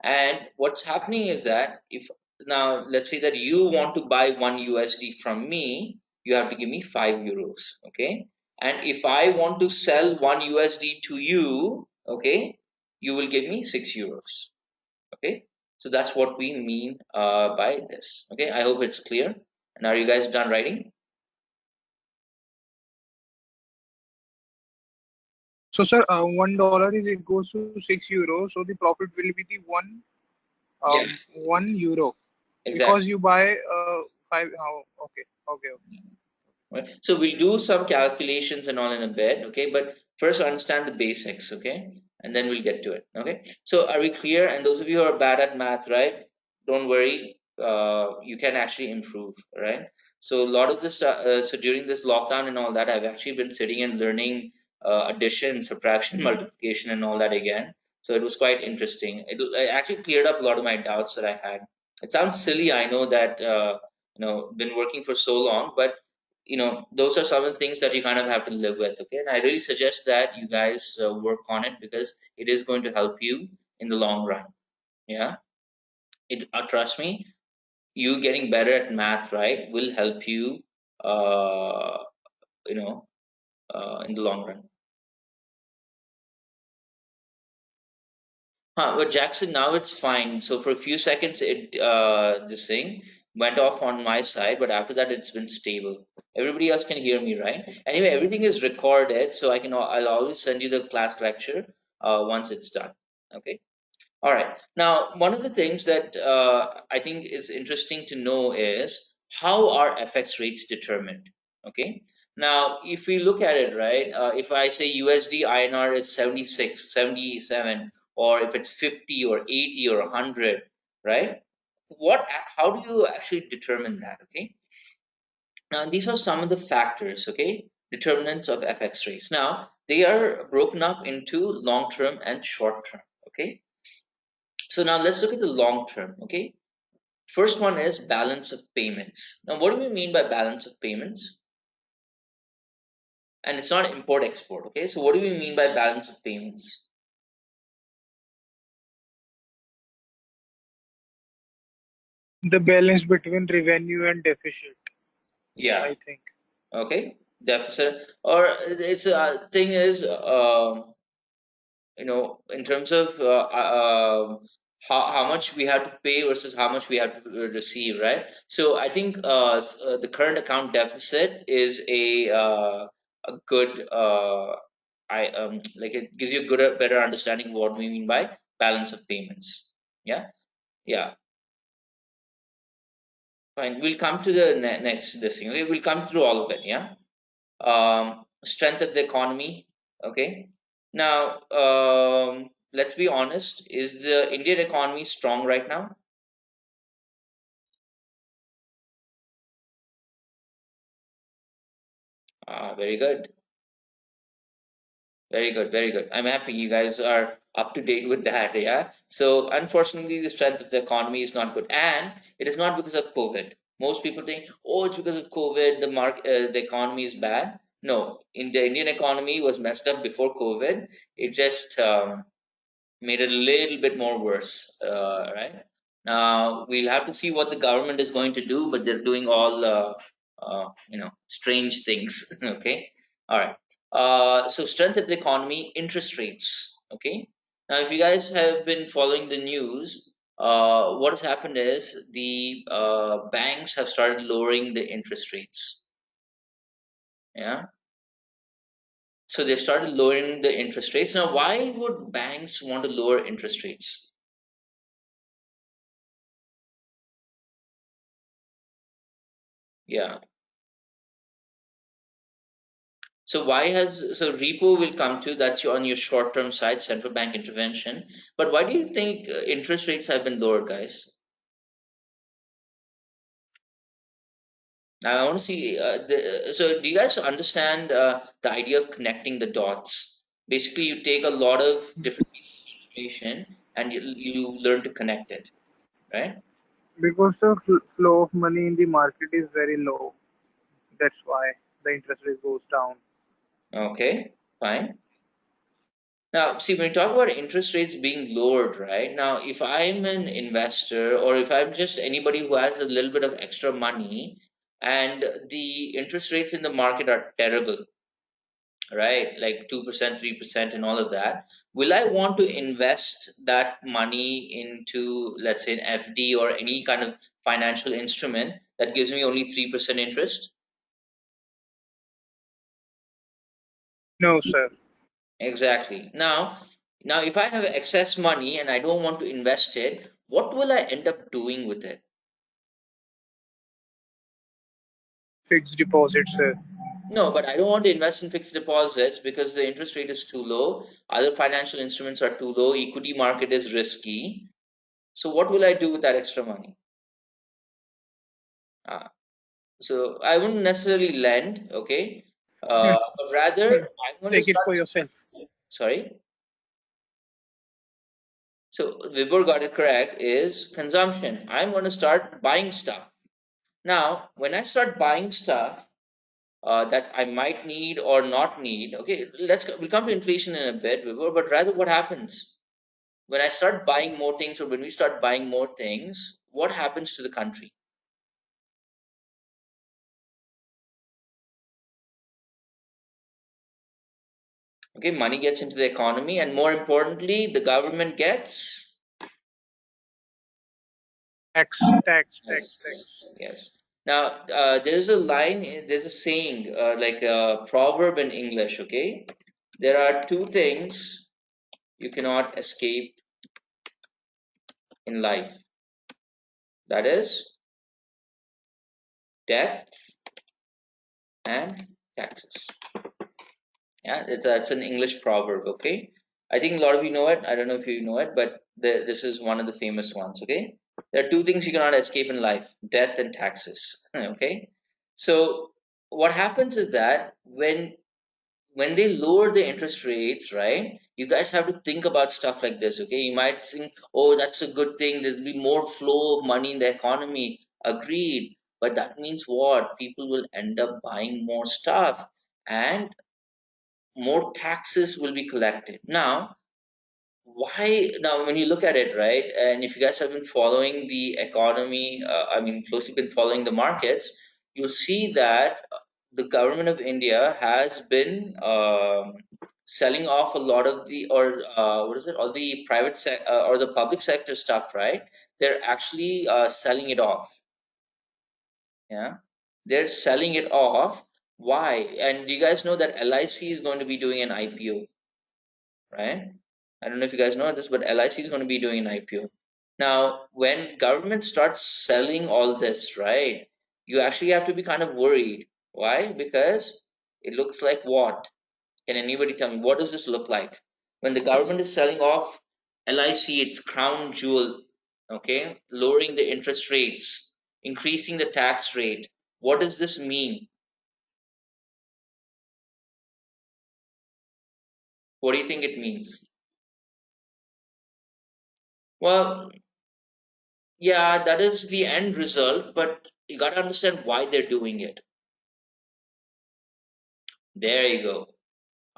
and what's happening is that if now let's say that you want to buy 1 USD from me, you have to give me 5 euros. Okay. And if I want to sell 1 USD to you, okay, you will give me 6 euros. Okay, so that's what we mean by this. Okay, I hope it's clear. And are you guys done writing? So, sir, $1 is equals to €6. So the profit will be the Yeah, €1 because exactly. you buy five. Oh, okay, okay, okay. Right? So we'll do some calculations and all in a bit, okay? But first understand the basics, okay? And then we'll get to it, okay? So are we clear? And those of you who are bad at math, right? Don't worry, you can actually improve, right? So a lot of this, so during this lockdown and all that, I've actually been sitting and learning addition, subtraction, multiplication, and all that again. So it was quite interesting. It actually cleared up a lot of my doubts that I had. It sounds silly, I know that been working for so long, but those are some of the things that you kind of have to live with. Okay, and I really suggest that you guys work on it because it is going to help you in the long run. Yeah, trust me, you getting better at math, right, will help you uh you know in the long run. But Jackson, now it's fine. So for a few seconds, this thing went off on my side, but after that, it's been stable. Everybody else can hear me, right? Anyway, everything is recorded, so I'll always send you the class lecture once it's done. Okay. All right. Now, one of the things that I think is interesting to know is how are FX rates determined? Okay. Now, if we look at it, right, if I say USD INR is 76, 77, or if it's 50 or 80 or 100, right? How do you actually determine that? Okay. Now, these are some of the factors, okay, determinants of FX rates. Now, they are broken up into long term and short term, okay? So now let's look at the long term, okay? First one is balance of payments. Now, what do we mean by balance of payments? And it's not import export, okay? So what do we mean by balance of payments? The balance between revenue and deficit, Yeah, I think. okay. Deficit or it's thing is in terms of how much we have to pay versus how much we have to receive, right? So I think the current account deficit is a good I like it gives you a good better understanding of what we mean by balance of payments. Yeah, yeah, fine. We'll come to the next this thing. Okay? We'll come through all of it. Yeah. Strength of the economy. Okay. Now, let's be honest. Is the Indian economy strong right now? Very good. Very good. Very good. I'm happy you guys are up to date with that. Yeah. So, unfortunately, the strength of the economy is not good, and it is not because of COVID. Most people think, oh, it's because of COVID. The economy is bad. No, in the Indian economy was messed up before COVID. It just made it a little bit more worse, right? Now we'll have to see what the government is going to do, but they're doing all strange things. Okay, all right. So strength of the economy, interest rates. Okay, now if you guys have been following the news, what has happened is the banks have started lowering the interest rates. Yeah, so they started lowering the interest rates. Now, why would banks want to lower interest rates? Yeah. So repo will come to that's on your short term side, central bank intervention. But why do you think interest rates have been lowered, guys? Now I want to see. So do you guys understand the idea of connecting the dots? Basically, you take a lot of different pieces of information and you learn to connect it, right? Because the flow of money in the market is very low. That's why the interest rate goes down. Okay, fine. Now, see, when we talk about interest rates being lowered, right? Now, if I'm an investor or if I'm just anybody who has a little bit of extra money and the interest rates in the market are terrible, right? Like 2%, 3%, and all of that. Will I want to invest that money into, let's say, an FD or any kind of financial instrument that gives me only 3% interest? No, sir. Exactly. Now, if I have excess money and I don't want to invest it, what will I end up doing with it? Fixed deposit, sir. No, but I don't want to invest in fixed deposits because the interest rate is too low. Other financial instruments are too low. Equity market is risky. So what will I do with that extra money? Uh, so I wouldn't necessarily lend, okay? Hmm. But rather Hmm. I'm going to Take it start. for yourself. Sorry. So Vibor got it correct. Is consumption. I'm going to start buying stuff. Now, when I start buying stuff that I might need or not need, okay, we'll come to inflation in a bit, Vibor. But rather, what happens when I start buying more things, or when we start buying more things? What happens to the country? Okay, money gets into the economy, and more importantly, the government gets. Tax, tax, Yes, tax, tax. yes. Now, there's a line, there's a saying, like a proverb in English, okay? There are two things you cannot escape in life. That is death and taxes. Yeah, that's an English proverb, okay? I think a lot of you know it. I don't know if you know it, but this is one of the famous ones, okay? There are two things you cannot escape in life: death and taxes, okay? So, what happens is that when they lower the interest rates, right? You guys have to think about stuff like this, okay? You might think, oh, that's a good thing. There'll be more flow of money in the economy. Agreed. But that means what? People will end up buying more stuff and more taxes will be collected. Now, when you look at it, right? And if you guys have been following the economy, I mean, closely been following the markets, you'll see that the government of India has been selling off a lot of the, or what is it, all the or the public sector stuff, right? They're actually selling it off. Yeah, they're selling it off. Why? And do you guys know that LIC is going to be doing an IPO, right? I don't know if you guys know this, but LIC is going to be doing an IPO. Now, when government starts selling all this, right, you actually have to be kind of worried. Why? Because it looks like what? Can anybody tell me what does this look like? When the government is selling off LIC, its crown jewel, okay, lowering the interest rates, increasing the tax rate. What does this mean? What do you think it means? Well, yeah, that is the end result, but you got to understand why they're doing it. There you go.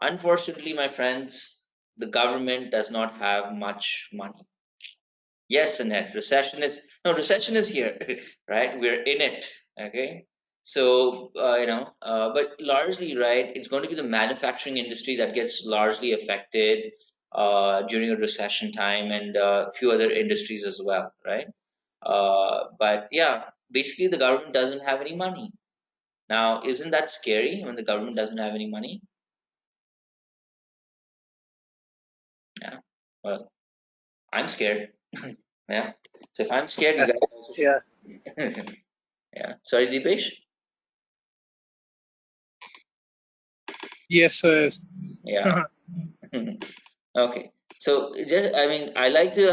Unfortunately, my friends, the government does not have much money. Yes, Annette, recession is here, right? We're in it, okay? So, but largely, right, it's going to be the manufacturing industry that gets largely affected during a recession time, and a few other industries as well, right? But yeah, basically the government doesn't have any money. Now, isn't that scary when the government doesn't have any money? Yeah. Well, I'm scared. Yeah. So if I'm scared, you Yeah. guys also should. Yeah. Yeah. Sorry, Deepesh. Yes, sir. Yeah. Okay. So just, I mean, I like to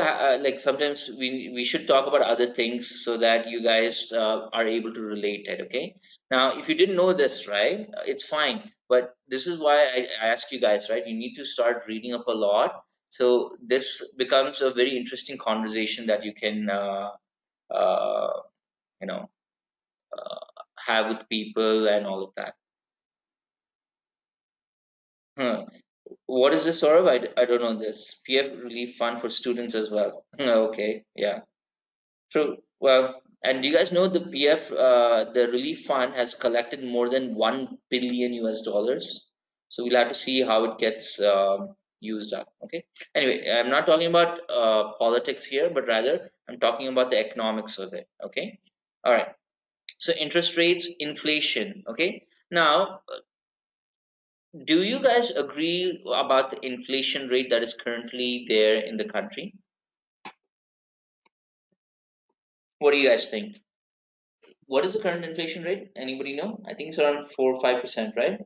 like sometimes we should talk about other things so that you guys are able to relate it. Okay. Now, if you didn't know this, right, it's fine. But this is why I ask you guys, right? You need to start reading up a lot. So this becomes a very interesting conversation that you can, uh, you know, have with people and all of that. Huh. What is this, sort of? I don't know this. PF relief fund for students as well. Okay, yeah. True. Well, and do you guys know the PF, the relief fund has collected more than 1 billion US dollars? So we'll have to see how it gets used up. Okay. Anyway, I'm not talking about politics here, but rather I'm talking about the economics of it. Okay. All right. So interest rates, inflation. Okay. Now, do you guys agree about the inflation rate that is currently there in the country? What do you guys think? What is the current inflation rate? Anybody know? I think it's around 4 or 5%, right?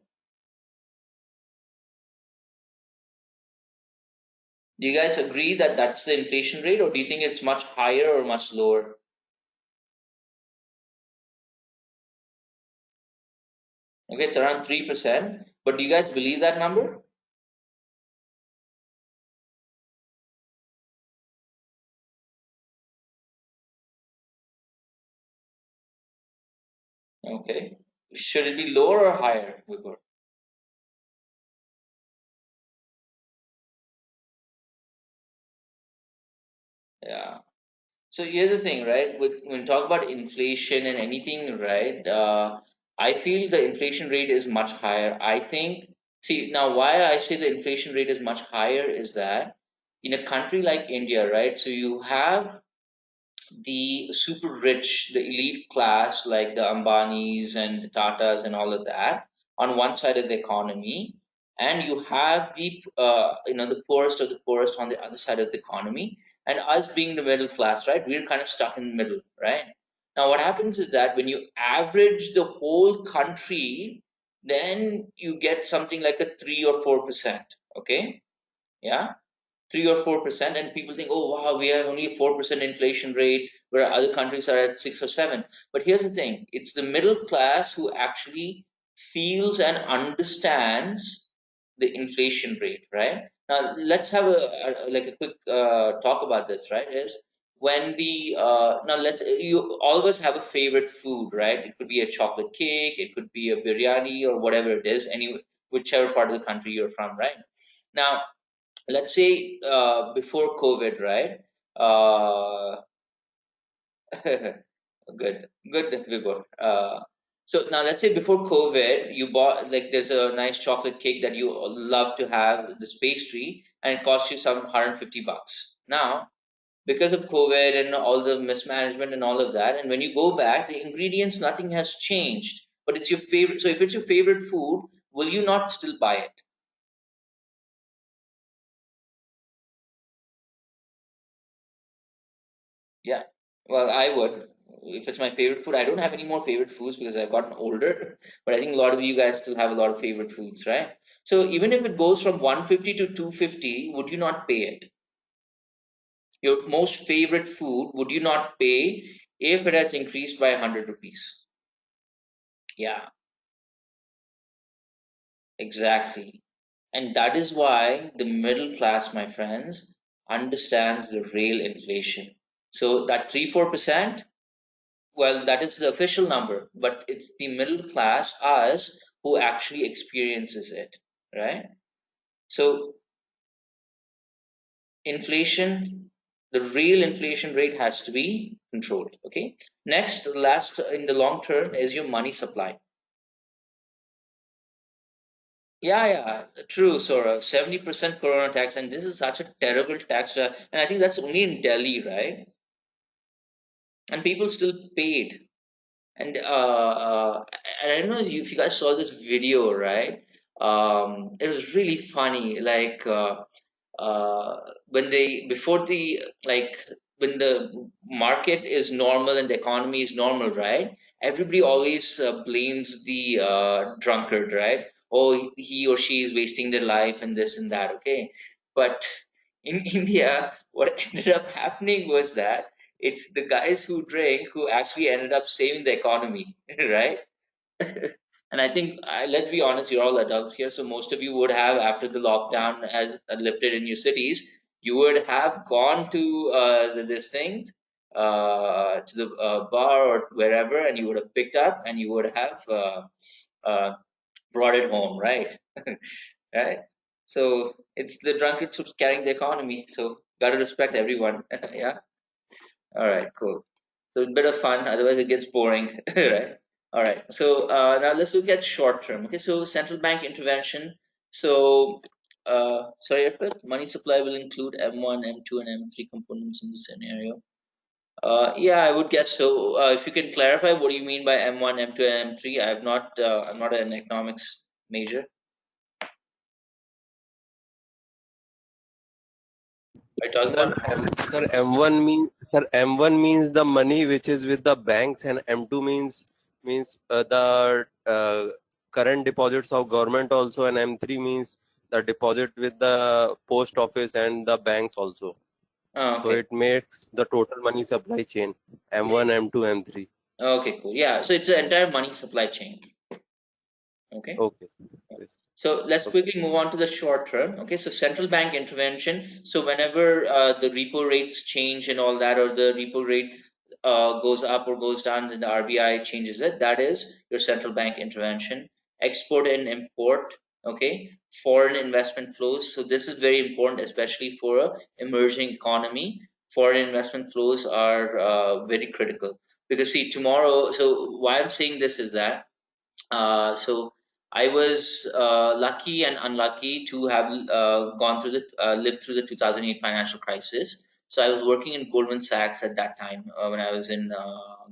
Do you guys agree that that's the inflation rate, or do you think it's much higher or much lower? Okay, it's around 3%. But do you guys believe that number? Okay. Should it be lower or higher, Vibhor? Yeah. So here's the thing, right? When we talk about inflation and anything, right? I feel the inflation rate is much higher. I think, see, now why I say the inflation rate is much higher is that in a country like India, right? So you have the super rich, the elite class, like the Ambanis and the Tatas and all of that, on one side of the economy, and you have the the poorest of the poorest on the other side of the economy, and us being the middle class, right? We're kind of stuck in the middle, right? Now, what happens is that when you average the whole country, then you get something like a 3 or 4%. Okay, yeah, 3 or 4%, and people think, oh wow, we have only a 4% inflation rate, where other countries are at 6 or 7. But here's the thing: it's the middle class who actually feels and understands the inflation rate, right? Now let's have a quick talk about this, right? Is when the now let's you all of us have a favorite food, right? It could be a chocolate cake, it could be a biryani, or whatever it is, any whichever part of the country you're from, right? Now, let's say before COVID, right? Uh, good, Vibhor. So now let's say before COVID, you bought, like, there's a nice chocolate cake that you love to have, this pastry, and it costs you some $150. Now, because of COVID and all the mismanagement and all of that, and when you go back, the ingredients, nothing has changed, but it's your favorite. So if it's your favorite food, will you not still buy it? Yeah. Well, I would. If it's my favorite food, I don't have any more favorite foods because I've gotten older. But I think a lot of you guys still have a lot of favorite foods, right? So even if it goes from 150 to 250, would you not pay it? Your most favorite food, would you not pay if it has increased by 100 rupees? Yeah, exactly. And that is why the middle class, my friends, understands the real inflation. So that 3 4%, well, that is the official number, but it's the middle class, us, who actually experiences it, right? So inflation, the real inflation rate has to be controlled. Okay. Next, last in the long term is your money supply. Yeah, yeah, true, Saurav. 70% corona tax, and this is such a terrible tax, and I think that's only in Delhi, right? And people still paid. And I don't know if you guys saw this video, right? It was really funny. Like when they before the like when the market is normal and the economy is normal, right? Everybody always blames the drunkard, right? Oh, he or she is wasting their life and this and that. Okay, but in India, what ended up happening was that it's the guys who drink who actually ended up saving the economy, right? And I think, let's be honest, you're all adults here, so most of you would have, after the lockdown has lifted in your cities, you would have gone to this thing, to the bar or wherever, and you would have picked up and you would have uh, brought it home, right? Right? So it's the drunkards who's carrying the economy. So gotta respect everyone. Yeah. All right, cool. So a bit of fun, otherwise it gets boring, right? All right. So now let's look at short term. Okay, so central bank intervention. So, sorry, Arpit, money supply will include M1, M2, and M3 components in this scenario. Yeah, I would guess so. If you can clarify, what do you mean by M1, M2, and M3? I'm not an economics major. Are you talking about? Sir, M1 means the money which is with the banks, and M2 means the current deposits of government also, and M3 means the deposit with the post office and the banks also. Oh, So okay. it makes the total money supply chain M1, M2, M3. Okay, cool. Yeah, so it's the entire money supply chain. Okay. Okay. Yes. So let's Okay. quickly move on to the short term. Okay, so central bank intervention. So whenever the repo rates change and all that, or the repo rate goes up or goes down, then the RBI changes it. That is your central bank intervention. Export and import. Okay, foreign investment flows. So this is very important, especially for a emerging economy. Foreign investment flows are very critical because see tomorrow. So why I'm saying this is that so I was lucky and unlucky to have gone through the lived through the 2008 financial crisis. So I was working in Goldman Sachs at that time when I was in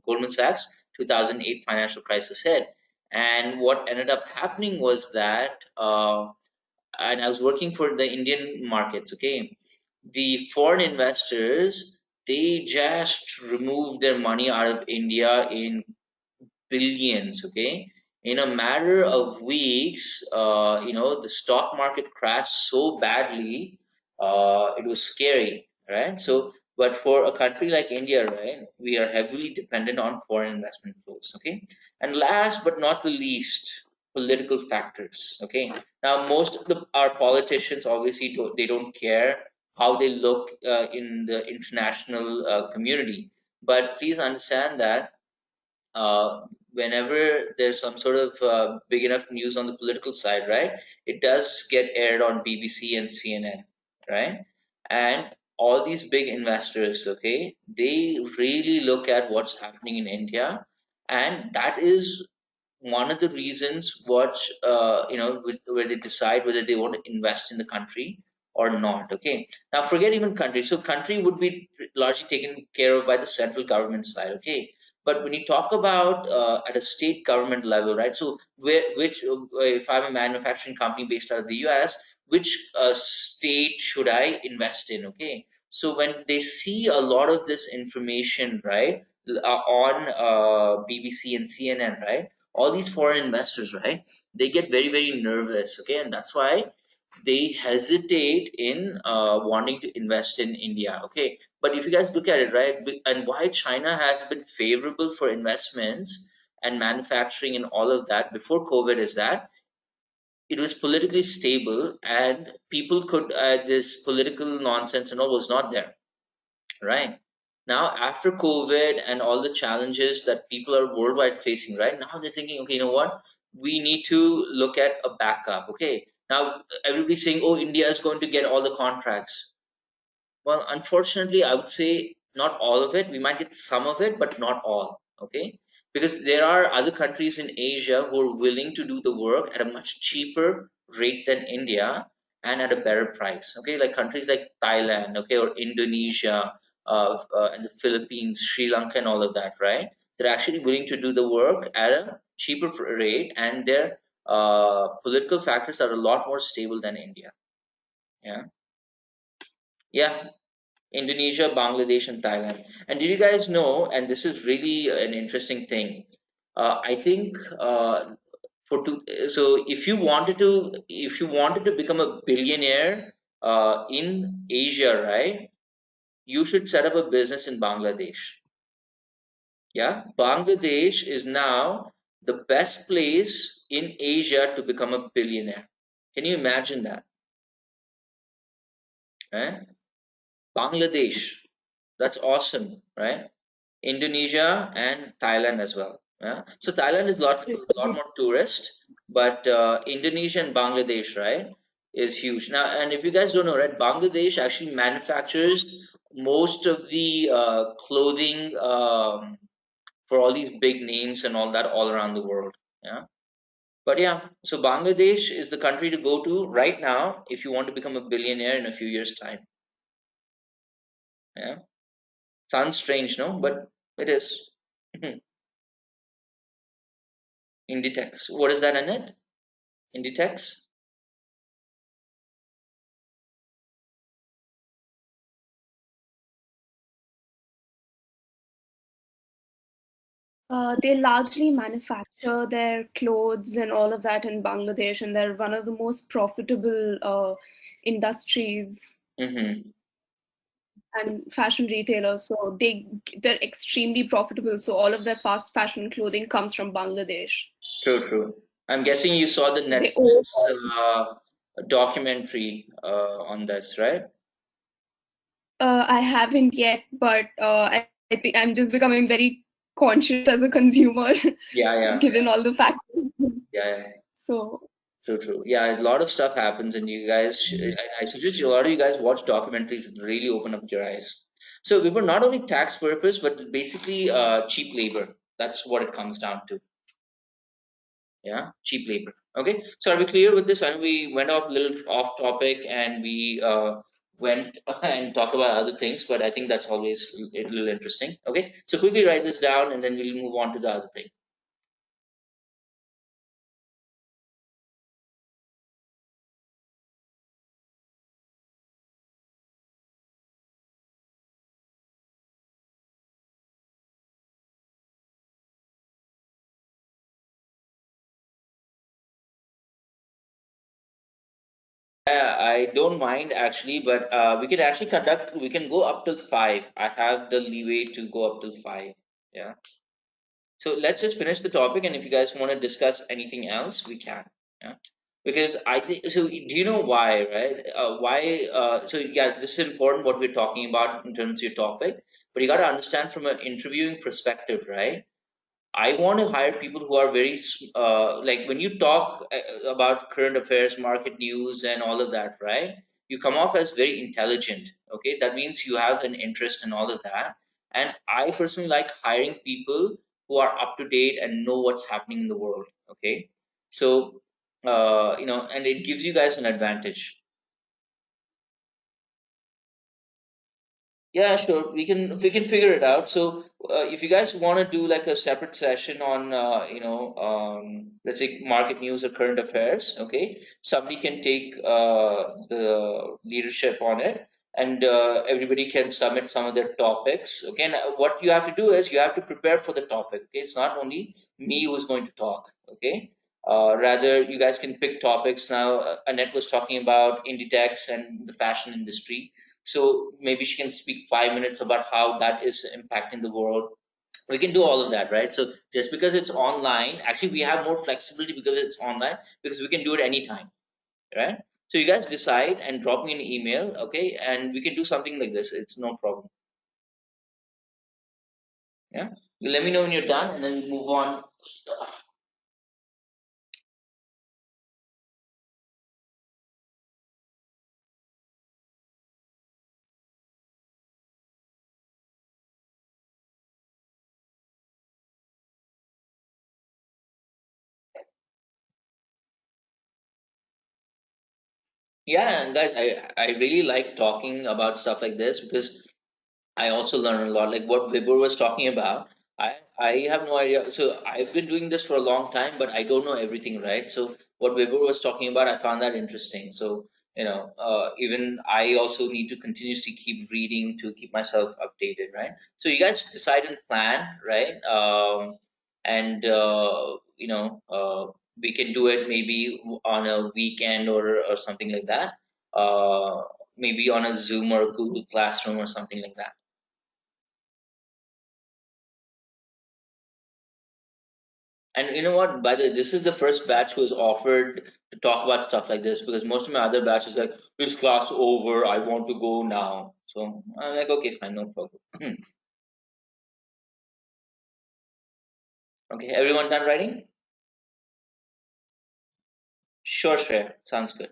Goldman Sachs. 2008 financial crisis hit, and what ended up happening was that, and I was working for the Indian markets. Okay, the foreign investors, they just removed their money out of India in billions. Okay, in a matter of weeks, the stock market crashed so badly, it was scary, right? So but for a country like India, right, we are heavily dependent on foreign investment flows. Okay, and last but not the least, political factors. Okay, now most of our politicians obviously they don't care how they look in the international community, but please understand that uh, whenever there's some sort of big enough news on the political side, right, it does get aired on BBC and CNN, right? And all these big investors, okay, they really look at what's happening in India, and that is one of the reasons what where they decide whether they want to invest in the country or not. Okay, now forget even country. So country would be largely taken care of by the central government side. Okay, but when you talk about at a state government level, right? So which if I'm a manufacturing company based out of the US, which state should I invest in? Okay, so when they see a lot of this information, right, on BBC and CNN, right, all these foreign investors, right, they get very very nervous. Okay, and that's why they hesitate in wanting to invest in India. Okay, but if you guys look at it, right, and why China has been favorable for investments and manufacturing and all of that before COVID is that it was politically stable and people could this political nonsense and all was not there, right? Now, after COVID and all the challenges that people are worldwide facing, right? Now they're thinking, okay, you know what? We need to look at a backup. Okay. Now everybody's saying, oh, India is going to get all the contracts. Well, unfortunately, I would say not all of it. We might get some of it, but not all. Okay. Because there are other countries in Asia who are willing to do the work at a much cheaper rate than India and at a better price. Okay. Like countries like Thailand, okay, or Indonesia, and the Philippines, Sri Lanka, and all of that, right? They're actually willing to do the work at a cheaper rate, and their political factors are a lot more stable than India. Yeah. Yeah, Indonesia, Bangladesh, and Thailand. And did you guys know? And this is really an interesting thing. I think so if you wanted to become a billionaire in Asia, right, you should set up a business in Bangladesh. Yeah, Bangladesh is now the best place in Asia to become a billionaire. Can you imagine that? Right? Bangladesh. That's awesome, right? Indonesia and Thailand as well. Yeah. So Thailand is lot more tourist, but Indonesia and Bangladesh, right, is huge. Now, and if you guys don't know, right, Bangladesh actually manufactures most of the clothing for all these big names and all that all around the world. Yeah. But yeah, so Bangladesh is the country to go to right now if you want to become a billionaire in a few years' time. Yeah, sounds strange, no? But it is. Inditex. What is that in it? Inditex? They largely manufacture their clothes and all of that in Bangladesh, and they're one of the most profitable industries Mm-hmm. and fashion retailers. So they're extremely profitable. So all of their fast fashion clothing comes from Bangladesh. True, true. I'm guessing you saw the They own. Netflix documentary on this, right? I haven't yet, but I think I'm just becoming very conscious as a consumer, Yeah, yeah, given all the factors. yeah, yeah. So True, true. Yeah, a lot of stuff happens, and you guys, I suggest you, a lot of you guys watch documentaries that really open up your eyes. So we were not only tax purpose, but basically cheap labor. That's what it comes down to. Yeah, cheap labor. Okay, so are we clear with this? And we went off a little off topic, and we went and talked about other things, but I think that's always a little interesting. Okay, so quickly write this down, and then we'll move on to the other thing. I don't mind actually, but we can actually conduct. We can go up till five. I have the leeway to go up till five. Yeah. So let's just finish the topic, and if you guys want to discuss anything else, we can. Yeah. Because I think so. Do you know why, right? Why? So yeah, this is important what we're talking about in terms of your topic, but you got to understand from an interviewing perspective, right? I want to hire people who are very like when you talk about current affairs, market news, and all of that, right? You come off as very intelligent. Okay, that means you have an interest in all of that. And I personally like hiring people who are up to date and know what's happening in the world. Okay, so and it gives you guys an advantage. Yeah, sure. We can figure it out. So, if you guys want to do like a separate session on, let's say market news or current affairs, okay, somebody can take the leadership on it, and everybody can submit some of their topics. Okay, and what you have to do is you have to prepare for the topic. Okay, it's not only me who's going to talk. Okay. Rather, you guys can pick topics. Now, Annette was talking about Inditex and the fashion industry, so maybe she can speak 5 minutes about how that is impacting the world. We can do all of that, right? So just because it's online, actually we have more flexibility because it's online, because we can do it anytime, right? So you guys decide and drop me an email, okay, and we can do something like this. It's no problem. Yeah, you let me know when you're done, and then we move on. Yeah, and guys, I really like talking about stuff like this because I also learn a lot. Like what Vibur was talking about, I have no idea. So I've been doing this for a long time, but I don't know everything, right? So what Vibur was talking about, I found that interesting. So even I also need to continuously keep reading to keep myself updated, right? So you guys decide and plan, right? And we can do it maybe on a weekend or something like that. Maybe on a Zoom or Google Classroom or something like that. And you know what? By the way, this is the first batch who was offered to talk about stuff like this because most of my other batches like, this class over, I want to go now. So I'm like, okay, fine, no problem. Okay, everyone done writing? Sure, Shreya. Sounds good.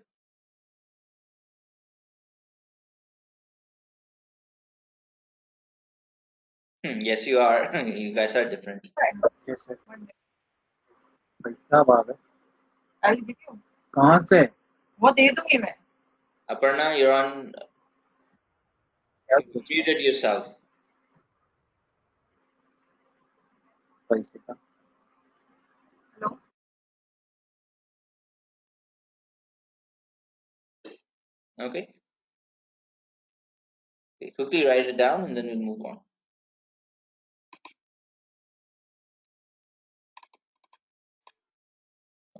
Yes, you are. You guys are different. Yes, sir. पैसा बात है कहाँ से? Aparna, you're on. क्या You सोच रहा muted yourself. पैसे का? Okay. Okay. Quickly write it down and then we'll move on.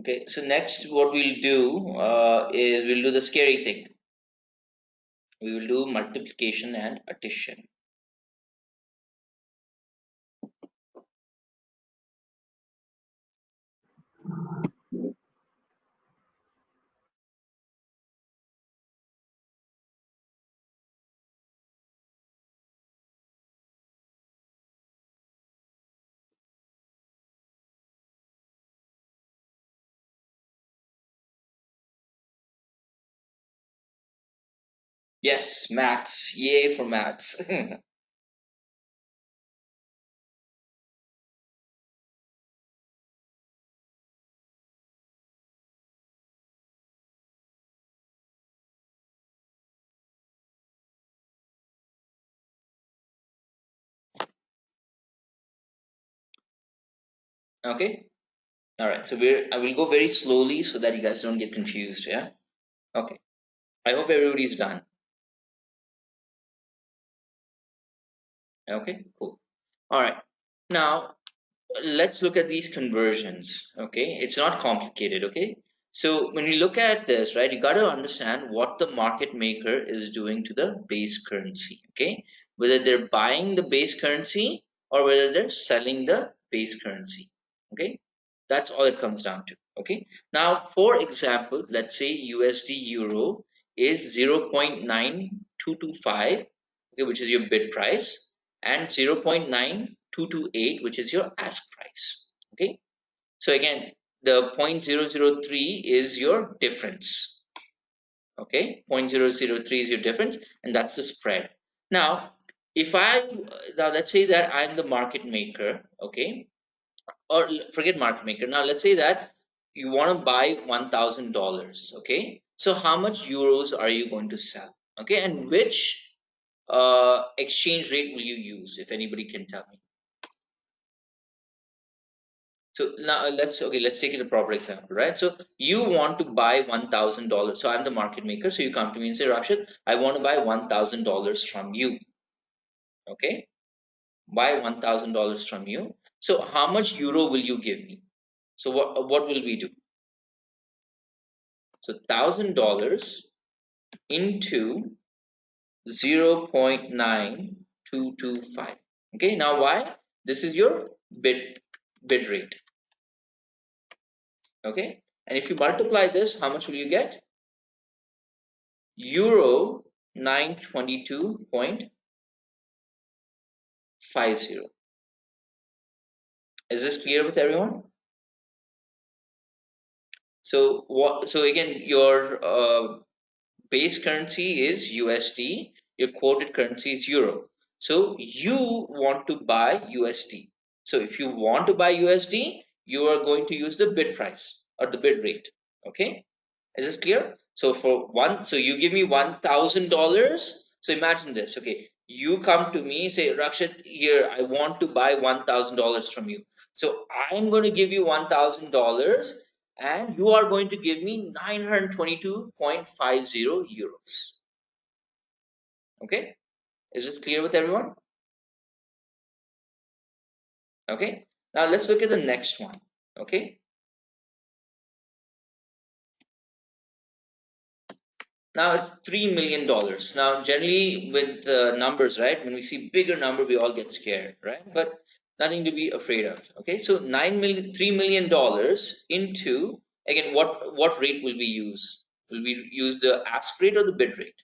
Okay. So next, what we'll do is we'll do the scary thing. We will do multiplication and addition. Yes, maths. Yay for maths. Okay. All right. So I will go very slowly so that you guys don't get confused. Yeah. Okay. I hope everybody's done. Okay. Cool. All right. Now let's look at these conversions. Okay, it's not complicated. Okay, so when we look at this, right, you got to understand what the market maker is doing to the base currency. Okay, whether they're buying the base currency or whether they're selling the base currency. Okay, that's all it comes down to. Okay, now for example, let's say USD euro is 0.9225, okay, which is your bid price, and 0.9228, which is your ask price. Okay, so again, the 0.003 is your difference. Okay, 0.003 is your difference, and that's the spread. Now if now let's say that I'm the market maker. Okay, or forget market maker. Now let's say that you want to buy $1,000. Okay, so how much euros are you going to sell? Okay, and which exchange rate will you use, if anybody can tell me? So now let's take it a proper example, right? So you want to buy $1,000. So I'm the market maker. So you come to me and say, Rakshit, I want to buy $1,000 from you. Okay, buy $1,000 from you. So how much euro will you give me? So what will we do? So $1,000 into 0.9225. Okay, now why? This is your bid rate. Okay, and if you multiply this, how much will you get? Euro 922.50. Is this clear with everyone? So what? So again, your base currency is USD. Your quoted currency is euro. So you want to buy USD. So if you want to buy USD, you are going to use the bid price or the bid rate. Okay. Is this clear? So so you give me $1,000. So imagine this. Okay, you come to me, say, Rakshit, here I want to buy $1,000 from you. So I'm going to give you $1,000, and you are going to give me 922.50 euros. Okay, is this clear with everyone? Okay, now let's look at the next one. Okay, now it's $3 million. Now generally with the numbers, right, when we see bigger number we all get scared, right? But nothing to be afraid of. Okay, so $3 million into, again, what rate will we use? Will we use the ask rate or the bid rate?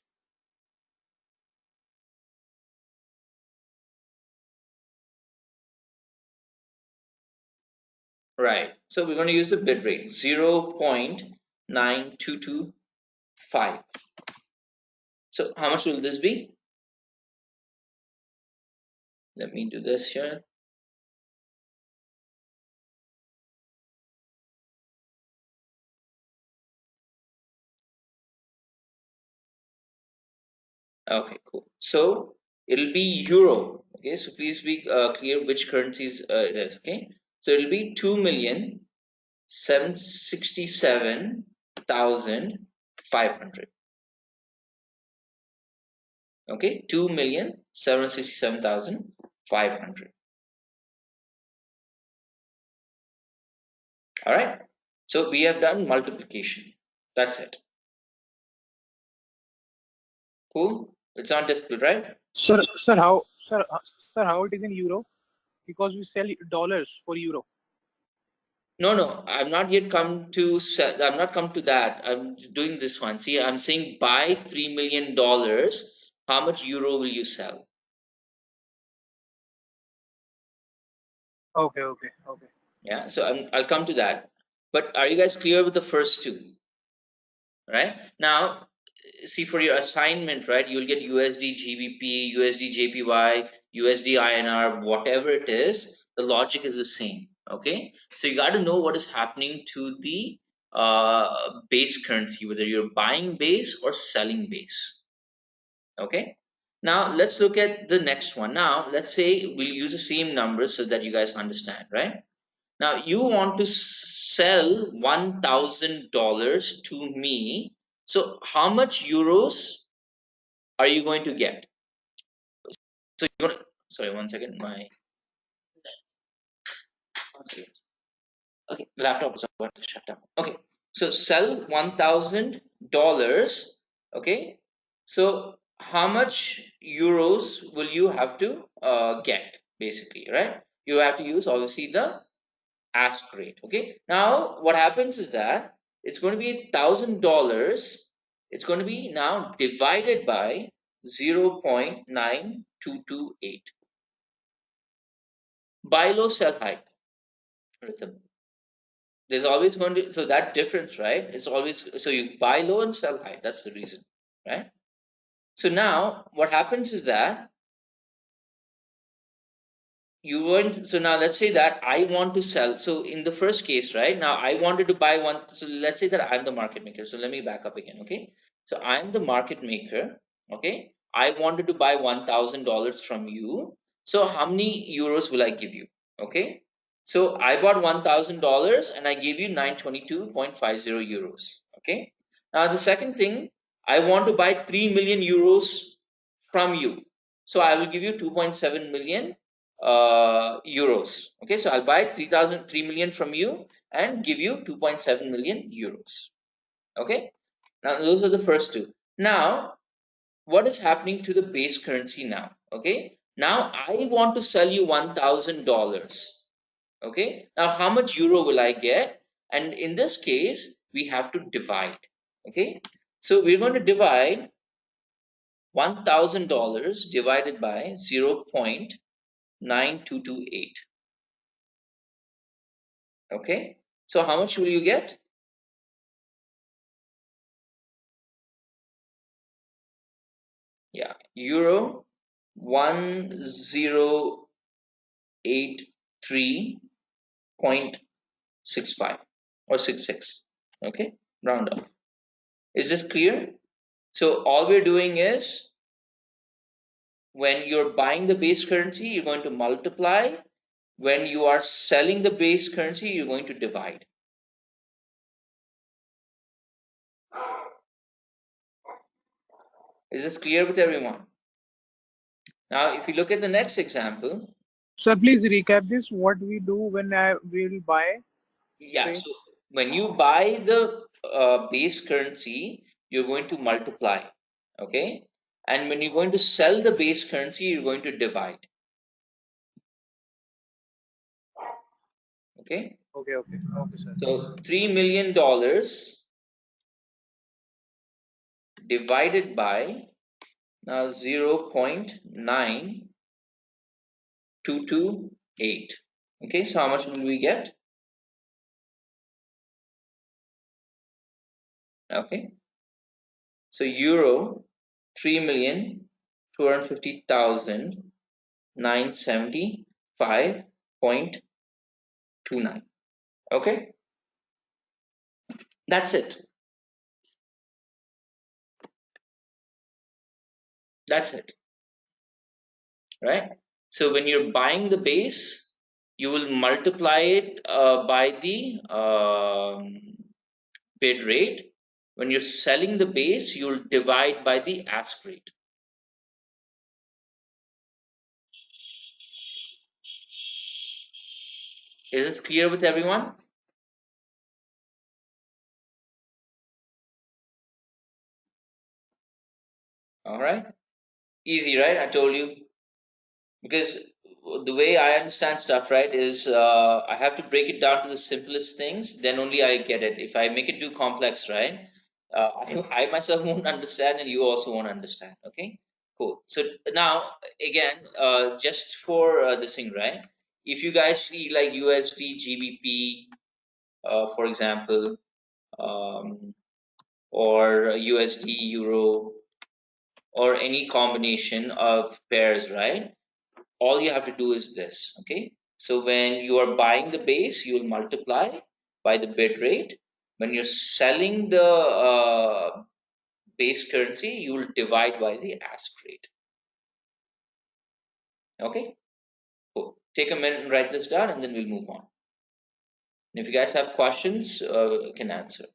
Right, so we're going to use the bid rate 0.9225. So how much will this be? Let me do this here. Okay, cool. So it'll be euro. Okay, so please be clear which currencies it is. Okay, so it'll be 2,767,500. Okay, 2,767,500. All right. So we have done multiplication. That's it. Cool. It's not difficult, right? Sir, how it is in euro? Because we sell dollars for euro. No, no, I'm not yet come to I'm not come to that. I'm doing this one. See, I'm saying buy $3 million. How much euro will you sell? Okay. Yeah, so I'll come to that. But are you guys clear with the first two? Right now, see for your assignment, right? You'll get USD GBP, USD JPY, USD INR, whatever it is. The logic is the same. Okay, so you got to know what is happening to the base currency, whether you're buying base or selling base. Okay, now let's look at the next one. Now let's say we'll use the same numbers so that you guys understand, right? Now you want to sell $1,000 to me. So how much euros are you going to get? So you're gonna, sorry, one second. My okay, laptop is about to shut down. Okay, so sell $1,000. Okay, so how much euros will you have to get? Basically, right? You have to use obviously the ask rate. Okay, now what happens is that it's going to be $1,000. It's going to be now divided by 0.9228. Buy low, sell high rhythm. There's always going to, so that difference, right? It's always, so you buy low and sell high. That's the reason, right? So now what happens is that you want, so now let's say that I want to sell. So in the first case, right, now I wanted to buy one. So let's say that I'm the market maker. So let me back up again. Okay, so I'm the market maker. Okay, I wanted to buy $1,000 from you. So how many euros will I give you? Okay, so I bought $1,000 and I gave you 922.50 euros. Okay, now the second thing, I want to buy 3 million euros from you. So I will give you 2.7 million euros. Okay, so I'll buy 3 million from you and give you 2.7 million euros. Okay, now those are the first two. Now, what is happening to the base currency now? Okay, now I want to sell you $1,000. Okay, now how much euro will I get? And in this case, we have to divide. Okay, so we're going to divide $1,000 divided by 0.9228. Okay, so how much will you get? Yeah, euro 1083.65 or 66. Okay, round off. Is this clear? So all we're doing is, when you're buying the base currency, you're going to multiply. When you are selling the base currency, you're going to divide. Is this clear with everyone? Now, if you look at the next example, Sir, please recap this. What we do when I will buy, yeah, say. so when you buy the base currency, you're going to multiply, okay? And when you're going to sell the base currency, you're going to divide, okay? Okay, sir. So $3 million divided by now 0.9228. Okay, so how much will we get? Okay, so euro 3,250,975.29. Okay, that's it. That's it, right? So when you're buying the base, you will multiply it by the bid rate. When you're selling the base, you'll divide by the ask rate. Is this clear with everyone? All right. Easy, right? I told you. Because the way I understand stuff, right, is I have to break it down to the simplest things, then only I get it. If I make it too complex, right, I myself won't understand and you also won't understand. Okay, cool. So now, again, just for this thing, right, if you guys see like USD, GBP, for example, um, or USD, Euro, or any combination of pairs, right? All you have to do is this. Okay, so when you are buying the base, you will multiply by the bid rate. When you're selling the base currency, you will divide by the ask rate. Okay, cool. Take a minute and write this down, and then we'll move on. And if you guys have questions, you can answer.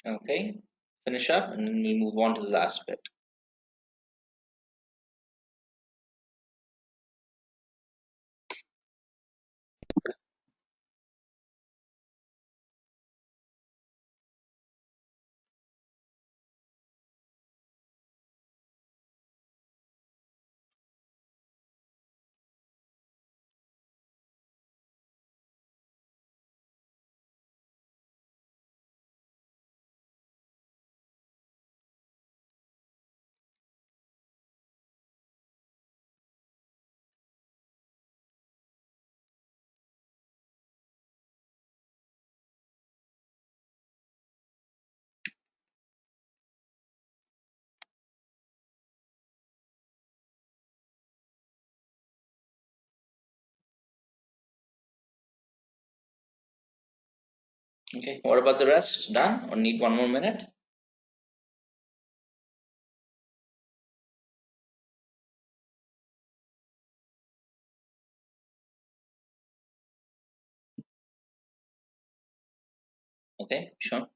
Okay, finish up, and then we move on to the last bit. Okay, what about the rest? Done or need one more minute? Okay, sure.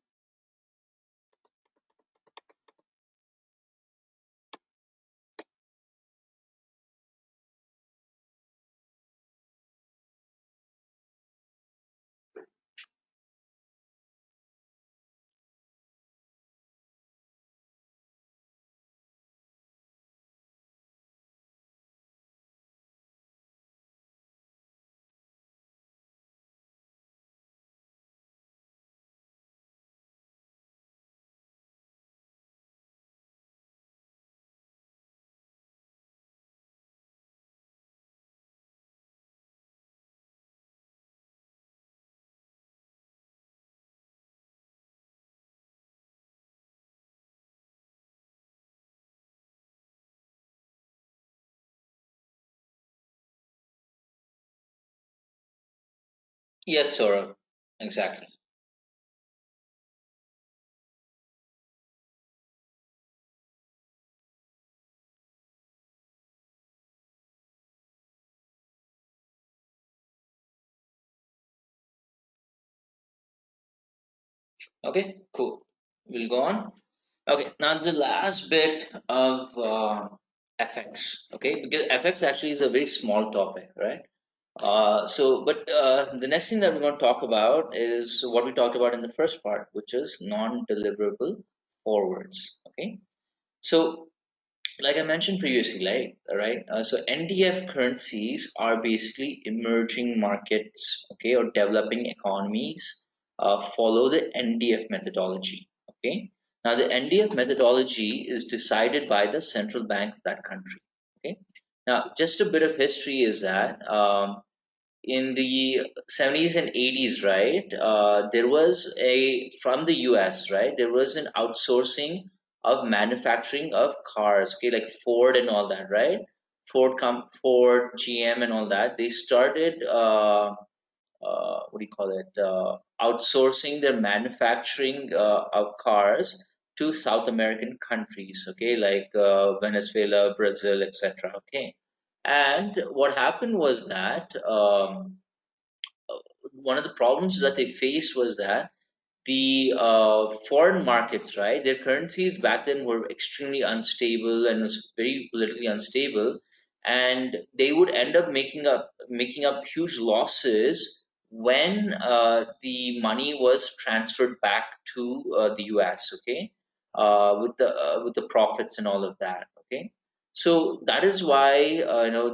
Yes, Saurabh. Exactly. Okay, cool. We'll go on. Okay, now the last bit of FX. Okay, because FX actually is a very small topic, right? But the next thing that we're going to talk about is what we talked about in the first part, which is non-deliverable forwards. Okay, so like I mentioned previously, right? So NDF currencies are basically emerging markets, okay, or developing economies. Follow the NDF methodology. Okay. Now the NDF methodology is decided by the central bank of that country. Okay. Now just a bit of history is that in the 70s and 80s, right, there was a from the US, right, there was an outsourcing of manufacturing of cars, okay, like Ford and all that, right? Ford, GM, and all that. They started what do you call it? Outsourcing their manufacturing of cars to South American countries, okay, like Venezuela, Brazil, etc. Okay, and what happened was that one of the problems that they faced was that the foreign markets, right? Their currencies back then were extremely unstable and was very politically unstable, and they would end up making up huge losses when the money was transferred back to the U.S. Okay, with the profits and all of that. Okay, so that is why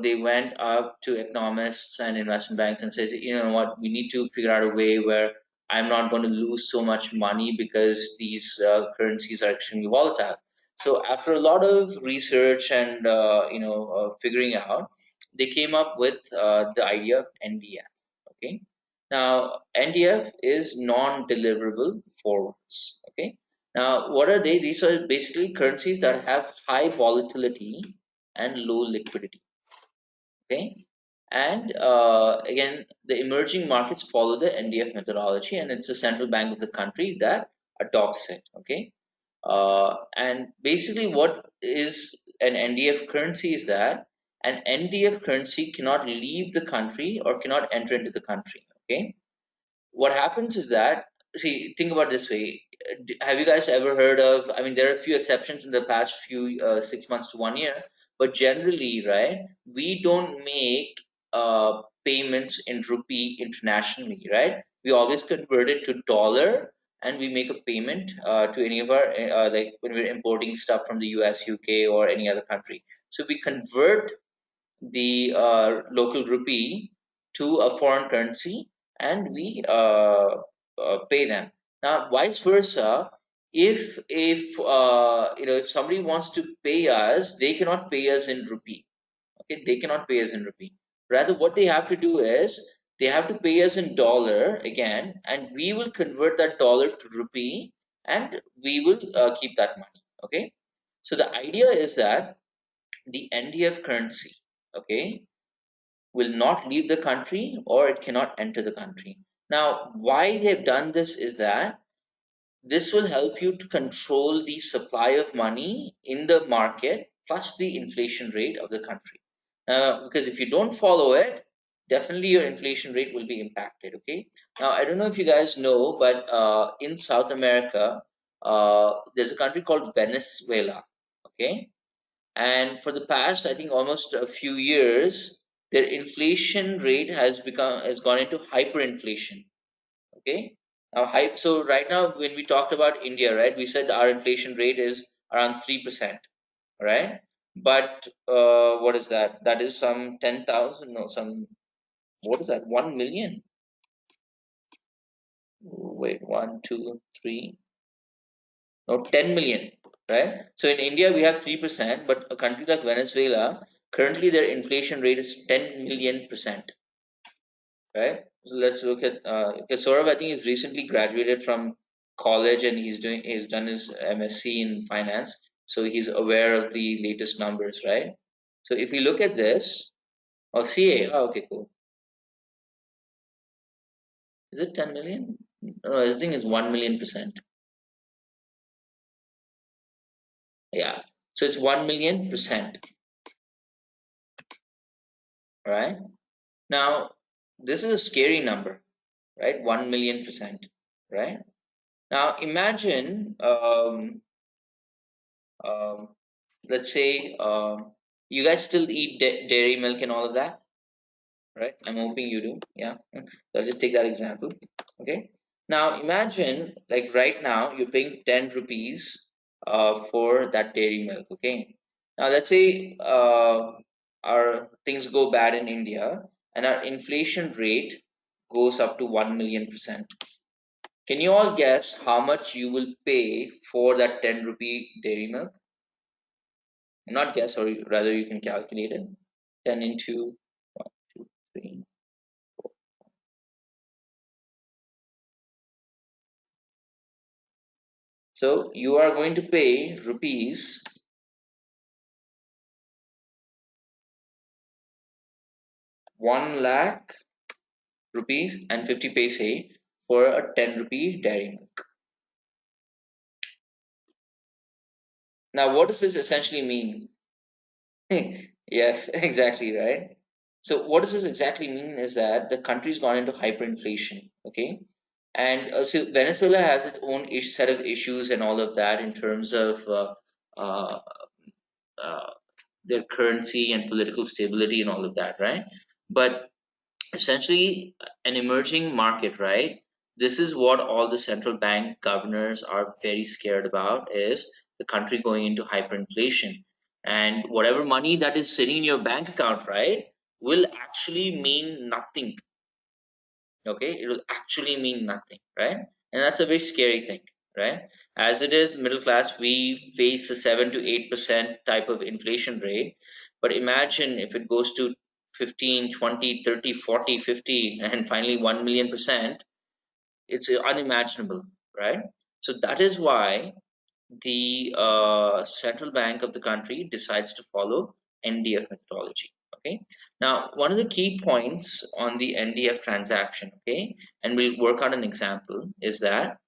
they went up to economists and investment banks and says, you know what, we need to figure out a way where I'm not going to lose so much money because these currencies are extremely volatile. So after a lot of research and figuring out, they came up with the idea of NDF. Okay, now NDF is non-deliverable forwards. Okay, now what are they? These are basically currencies that have high volatility and low liquidity. Okay, and again, the emerging markets follow the NDF methodology, and it's the central bank of the country that adopts it. Okay, and basically, what is an NDF currency is that an NDF currency cannot leave the country or cannot enter into the country. Okay, what happens is that, see, think about it this way. Have you guys ever heard of, I mean, there are a few exceptions in the past few 6 months to 1 year, but generally, right, we don't make payments in rupee internationally, right? We always convert it to dollar, and we make a payment to any of our like when we're importing stuff from the US, UK, or any other country. So we convert the local rupee to a foreign currency, and we pay them. Now, vice versa, if somebody wants to pay us, they cannot pay us in rupee. Okay, they cannot pay us in rupee. Rather, what they have to do is they have to pay us in dollar again, and we will convert that dollar to rupee, and we will keep that money. Okay, so the idea is that the NDF currency, okay, will not leave the country or it cannot enter the country. Now, why they've done this is that this will help you to control the supply of money in the market plus the inflation rate of the country. Because if you don't follow it, definitely your inflation rate will be impacted. Okay. Now, I don't know if you guys know, but in South America, there's a country called Venezuela. Okay. And for the past, I think almost a few years, their inflation rate has gone into hyperinflation. Okay. Now, hype. So right now, when we talked about India, right, we said our inflation rate is around 3%, right? But what is that? That is some 10,000. No, some, what is that? 1 million. Wait, one, two, three. No, 10 million, right? So in India, we have 3%, but a country like Venezuela, currently their inflation rate is 10 million%, right? So let's look at because Saurabh, I think, he's recently graduated from college and he's done his MSc in finance, so he's aware of the latest numbers, right? So if we look at this, oh, CA, oh, okay, cool. Is it 10 million? No, I think it's 1 million%. Yeah, so it's 1 million%, right? Now, this is a scary number, right? 1 million%, right? Now imagine um, let's say you guys still eat dairy milk and all of that, right? I'm hoping you do. Yeah. So I'll just take that example. Okay. Now imagine, like, right now you're paying 10 rupees for that dairy milk. Okay. Now let's say our things go bad in India and our inflation rate goes up to 1 million%. Can you all guess how much you will pay for that 10 rupee dairy milk? Not guess, or rather you can calculate it. 10 into 1, 2, 3. So you are going to pay rupees 1 lakh rupees and 50 paise for a 10 rupee dairy milk. Now, what does this essentially mean? Yes, exactly, right. So what does this exactly mean is that the country's gone into hyperinflation, okay? And so Venezuela has its own set of issues and all of that in terms of uh, uh, their currency and political stability and all of that, right? But essentially, an emerging market, right? This is what all the central bank governors are very scared about, is the country going into hyperinflation. And whatever money that is sitting in your bank account, right, will actually mean nothing. Okay, it will actually mean nothing, right? And that's a very scary thing, right? As it is, middle class, we face a 7 to 8% type of inflation rate, but imagine if it goes to 15, 20, 30, 40, 50, and finally 1 million%. It's unimaginable, right? So that is why the central bank of the country decides to follow NDF methodology. Okay. Now, one of the key points on the NDF transaction, okay, and we'll work on an example, is that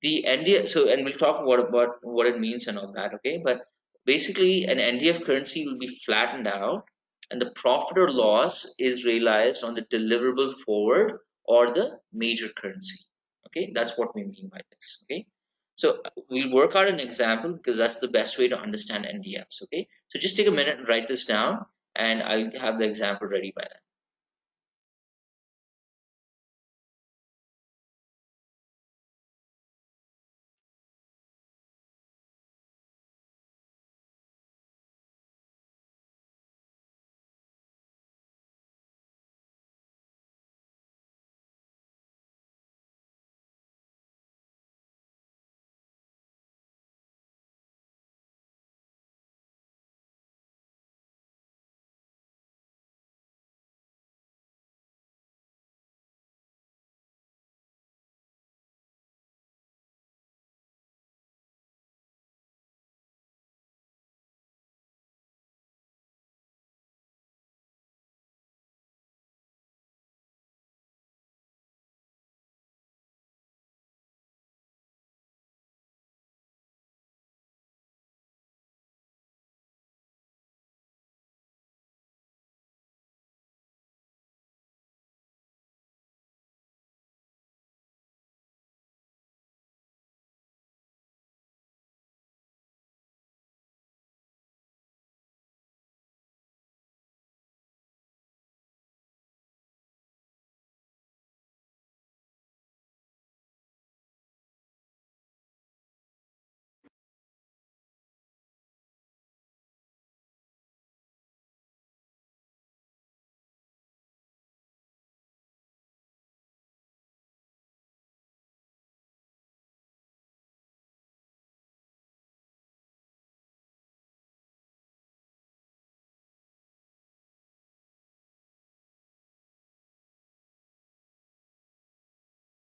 the NDF. So, and we'll talk about what it means and all that. Okay, but basically, an NDF currency will be flattened out, and the profit or loss is realized on the deliverable forward or the major currency. Okay, that's what we mean by this. Okay, so we'll work out an example because that's the best way to understand NDFs. Okay, so just take a minute and write this down, and I'll have the example ready by then.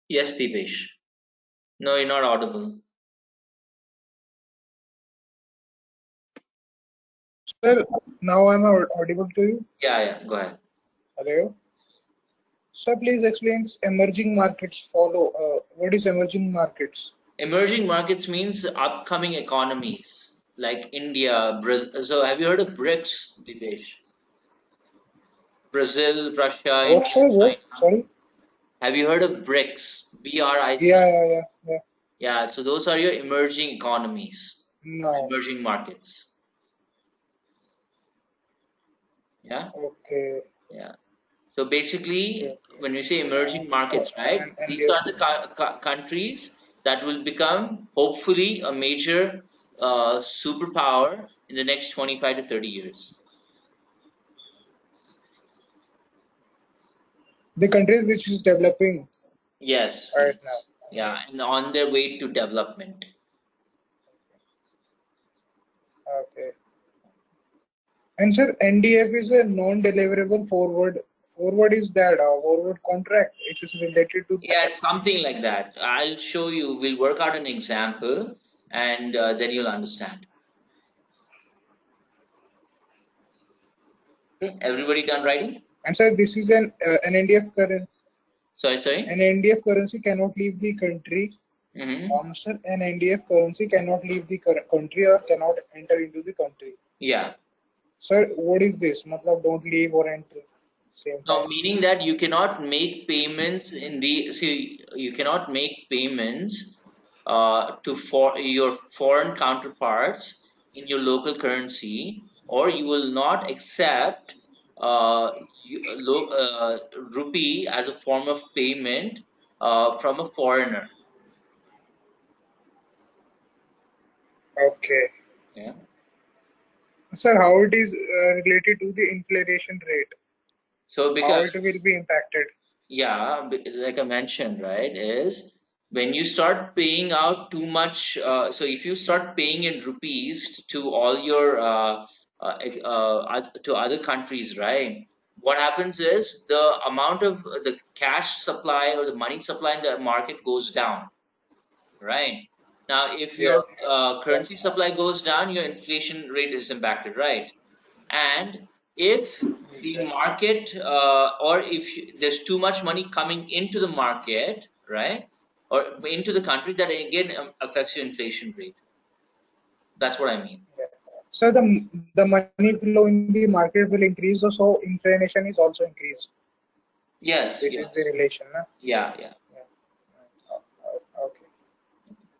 Yes, Deepesh. No, you're not audible. Sir, now I'm audible to you. Yeah, yeah, go ahead. Hello. Sir, please explain emerging markets follow. What is emerging markets? Emerging markets means upcoming economies like India, Brazil. So have you heard of BRICS, Dipesh? Brazil, Russia, What, India, sir? What? China. Sorry. Have you heard of BRICS? BRIC. Yeah, yeah, yeah, yeah. Yeah, so those are your emerging economies, No. emerging markets. Yeah, Okay. yeah. So basically, Okay. when we say emerging markets, right, And these yes. are the countries that will become hopefully a major superpower in the next 25 to 30 years. The countries which is developing Yes, right now. yes. Yeah, and on their way to development. Okay. And sir, NDF is a non-deliverable forward. Forward is that forward contract. It is related to Yeah, that. it's something like that. I'll show you. We'll work out an example and then you'll understand. Okay, everybody done writing? And sir, this is an NDF current. Sorry, An sorry. NDF currency cannot leave the country. Mm-hmm. Sir, an NDF currency cannot leave the country or cannot enter into the country. Yeah. Sir, what is this? Matlab, don't leave or enter same No, time. meaning that you cannot make payments in the see you cannot make payments to for your foreign counterparts in your local currency, or you will not accept rupee as a form of payment from a foreigner. Okay. Yeah. Sir, how it is related to the inflation rate? So How it will because be impacted? yeah, like I mentioned, right, is when you start paying out too much. So if you start paying in rupees to all your to other countries, right? What happens is the amount of the cash supply or the money supply in the market goes down, right? Now, if Yeah. your currency supply goes down, your inflation rate is impacted, right? And if the Yeah. market or if there's too much money coming into the market, right, or into the country, that again affects your inflation rate. That's what I mean. Yeah. So the money flow in the market will increase, so inflation is also increased. Yes, This is the yes. relation, na? Yeah, yeah. Yeah. Okay.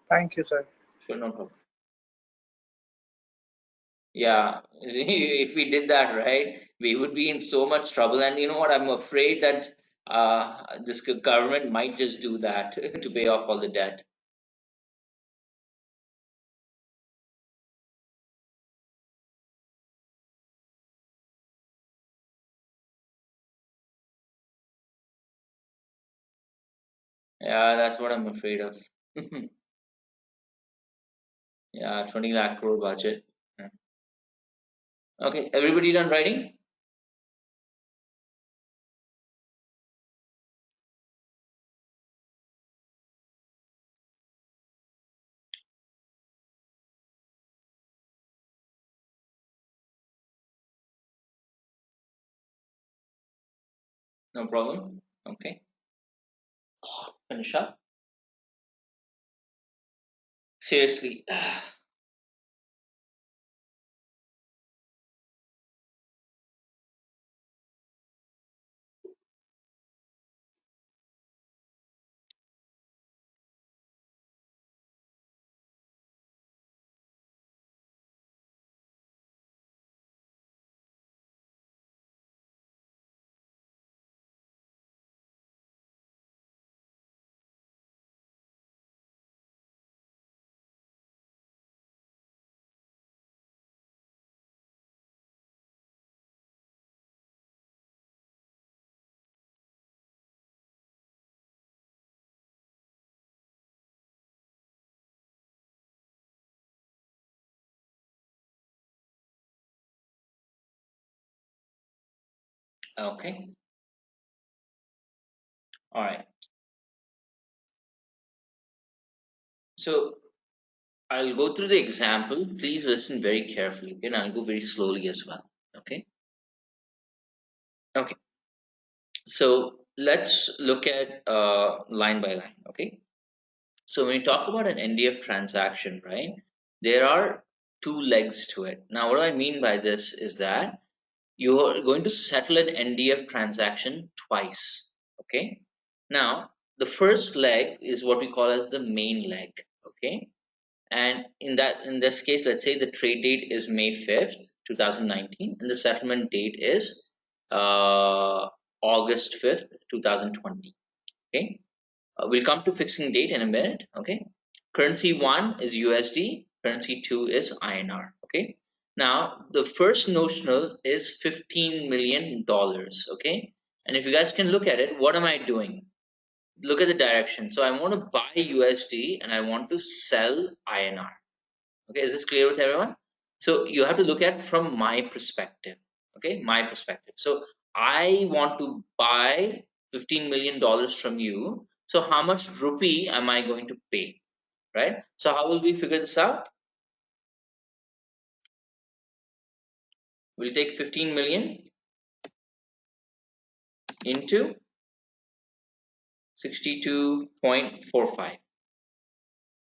Thank you, sir. Sure, no problem. Yeah, if we did that, right, we would be in so much trouble. And you know what, I'm afraid that this government might just do that to pay off all the debt. Yeah, that's what I'm afraid of. Yeah, 20 lakh crore budget. Yeah. Okay, everybody done writing? No problem. Okay, finish up. Seriously. Okay, all right. So I'll go through the example. Please listen very carefully, and I'll go very slowly as well. Okay. Okay. So let's look at line by line. Okay. So when we talk about an NDF transaction, right, there are two legs to it. Now, what I mean by this is that you are going to settle an NDF transaction twice. Okay. Now, the first leg is what we call as the main leg. Okay. And in this case, let's say the trade date is May 5th, 2019, and the settlement date is August 5th, 2020. Okay. We'll come to fixing date in a minute. Okay. Currency 1 is USD, currency 2 is INR. Okay. Now, the first notional is $15 million. Okay. And if you guys can look at it, what am I doing? Look at the direction. So I want to buy USD and I want to sell INR. Okay, is this clear with everyone? So you have to look at from my perspective. Okay, my perspective. So I want to buy $15 million from you. So how much rupee am I going to pay? Right? So how will we figure this out? We'll take 15 million into 62.45.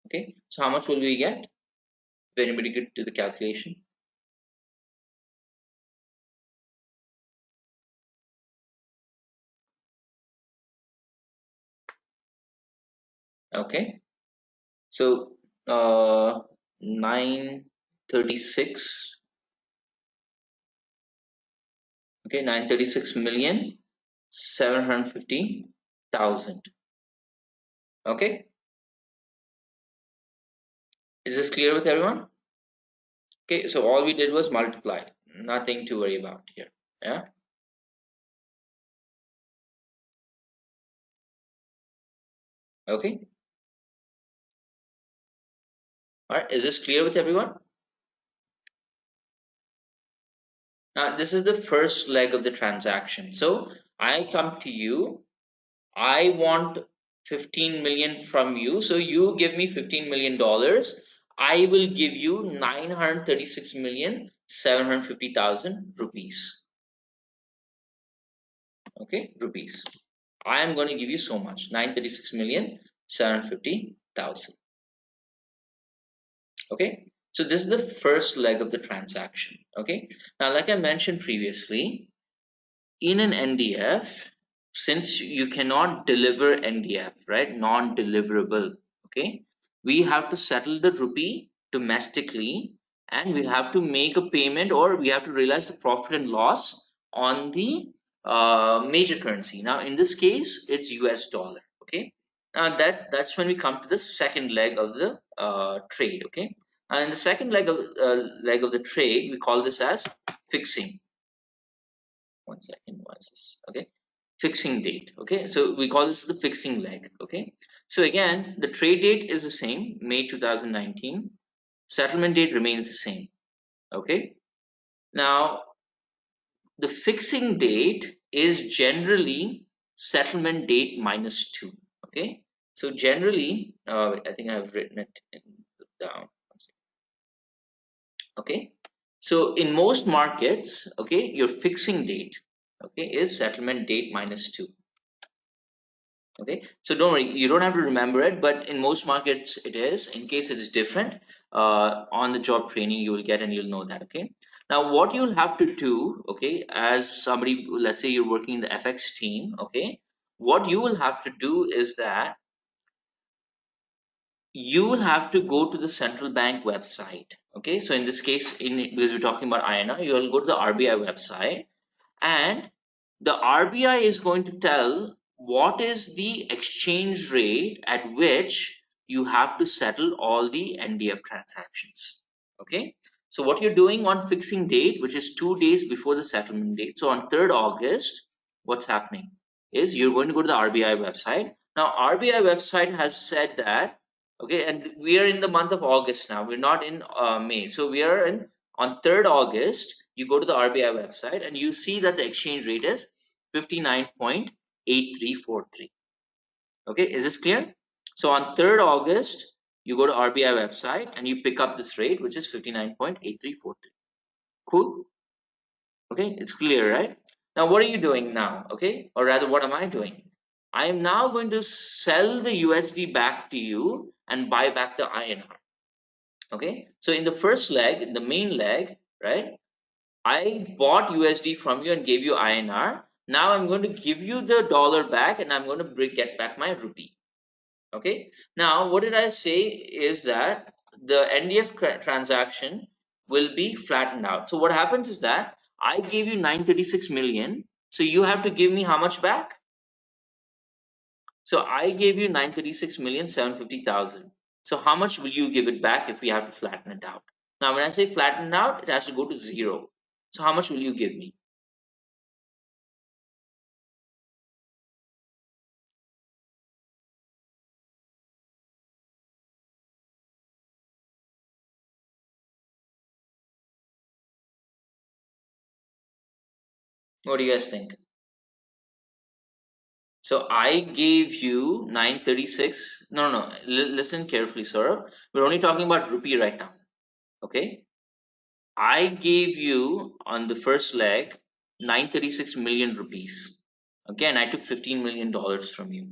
Okay, so how much will we get? If anybody could do the calculation. Okay, so 936. Okay, 936,750,000. Okay, is this clear with everyone? Okay, so all we did was multiply, nothing to worry about here. Yeah. Okay. All right, is this clear with everyone? Now this is the first leg of the transaction. So I come to you, I want 15 million from you, so you give me $15 million. I will give you 936,750,000 rupees. Okay, rupees. I am going to give you so much, 936,750,000. Okay, so this is the first leg of the transaction. Okay, now like I mentioned previously, in an NDF, since you cannot deliver NDF, right, non-deliverable, okay, we have to settle the rupee domestically and we have to make a payment, or we have to realize the profit and loss on the major currency. Now in this case it's US dollar. Okay, now that's when we come to the second leg of the trade. Okay, and the second leg of the trade, we call this as fixing. One second, what is this? Okay, fixing date. Okay, so we call this the fixing leg. Okay, so again the trade date is the same, May 2019. Settlement date remains the same. Okay, now the fixing date is generally settlement date minus 2. Okay, so generally I think I have written it down. Okay, so in most markets, okay, your fixing date, okay, is settlement date minus 2. Okay, so don't worry, you don't have to remember it, but in most markets it is. In case it is different, on the job training you will get and you'll know that. Okay, now what you'll have to do, okay, as somebody, let's say you're working in the FX team, okay, what you will have to do is that you will have to go to the central bank website. Okay, so in this case, because we're talking about INR, you will go to the RBI website, and the RBI is going to tell what is the exchange rate at which you have to settle all the NDF transactions. Okay, so what you're doing on fixing date, which is 2 days before the settlement date, so on 3rd August, what's happening is you're going to go to the RBI website. Now RBI website has said that, okay, and we are in the month of August now, we're not in May, so we are in on 3rd August. You go to the RBI website and you see that the exchange rate is 59.8343. Okay, is this clear? So on 3rd August, you go to RBI website and you pick up this rate, which is 59.8343. Cool. Okay, it's clear, right? Now, what are you doing now? Okay, or rather, what am I doing? I am now going to sell the USD back to you and buy back the INR. Okay, so in the first leg, in the main leg, right, I bought USD from you and gave you INR. Now I'm going to give you the dollar back and I'm going to get back my rupee. Okay, now what did I say is that the NDF transaction will be flattened out. So what happens is that I gave you 936 million, so you have to give me how much back? So I gave you 936,750,000. So how much will you give it back if we have to flatten it out? Now when I say flatten out, it has to go to zero. So how much will you give me? What do you guys think? So I gave you 936. No. Listen carefully, sir. We're only talking about rupee right now. Okay. I gave you on the first leg 936 million rupees. Again, I took $15 million from you.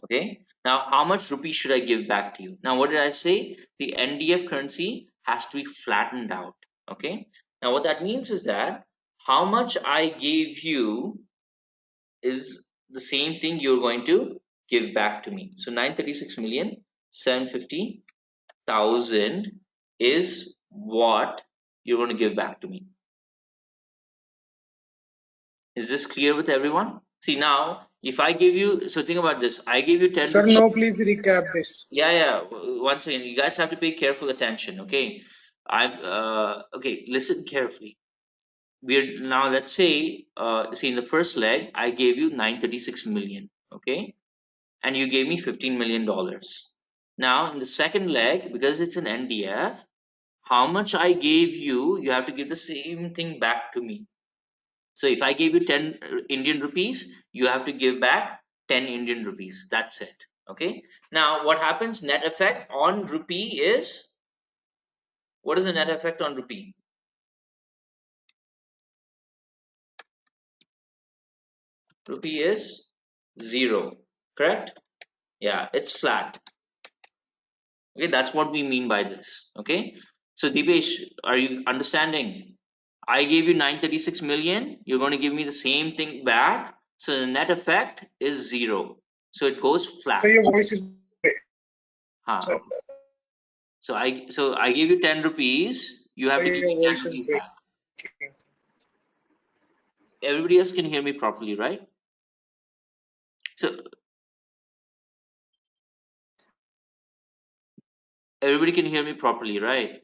Okay. Now, how much rupee should I give back to you? Now, what did I say? The NDF currency has to be flattened out. Okay. Now, what that means is that how much I gave you is the same thing you're going to give back to me. So 936,750,000 is what you're going to give back to me. Is this clear with everyone? See now, if I give you, so think about this. I give you 10 Sir, rupees. no, please recap this. Yeah. Once again, you guys have to pay careful attention. Okay. Okay. Listen carefully. We're now, let's say, see in the first leg, I gave you 936 million. Okay. And you gave me $15 million. Now, in the second leg, because it's an NDF, how much I gave you, you have to give the same thing back to me. So if I gave you 10 Indian rupees, you have to give back 10 Indian rupees. That's it. Okay. Now, what happens? Net effect on rupee is, what is the net effect on rupee? Rupee is zero. Correct? Yeah, it's flat. Okay, that's what we mean by this. Okay. So Deepesh, are you understanding? I gave you 936 million. You're going to give me the same thing back. So the net effect is zero. So it goes So flat. your voice is Huh. sir, Okay. So I give you 10 rupees. You so have to give your me 10 voice is rupees back. breaking. Everybody else can hear me properly, right? So everybody can hear me properly, right?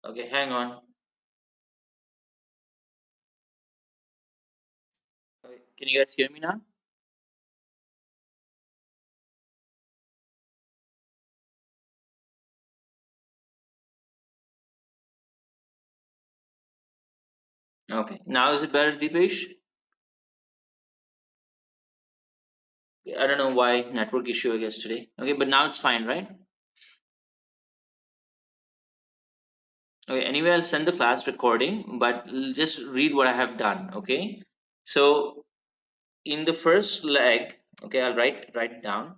Okay, hang on. Okay, can you guys hear me now? Okay. Now is it better, Deepesh? I don't know why network issue I guess today. Okay, but now it's fine, right? Okay, anyway, I'll send the class recording, but just read what I have done. Okay, so in the first leg, okay, I'll write it down.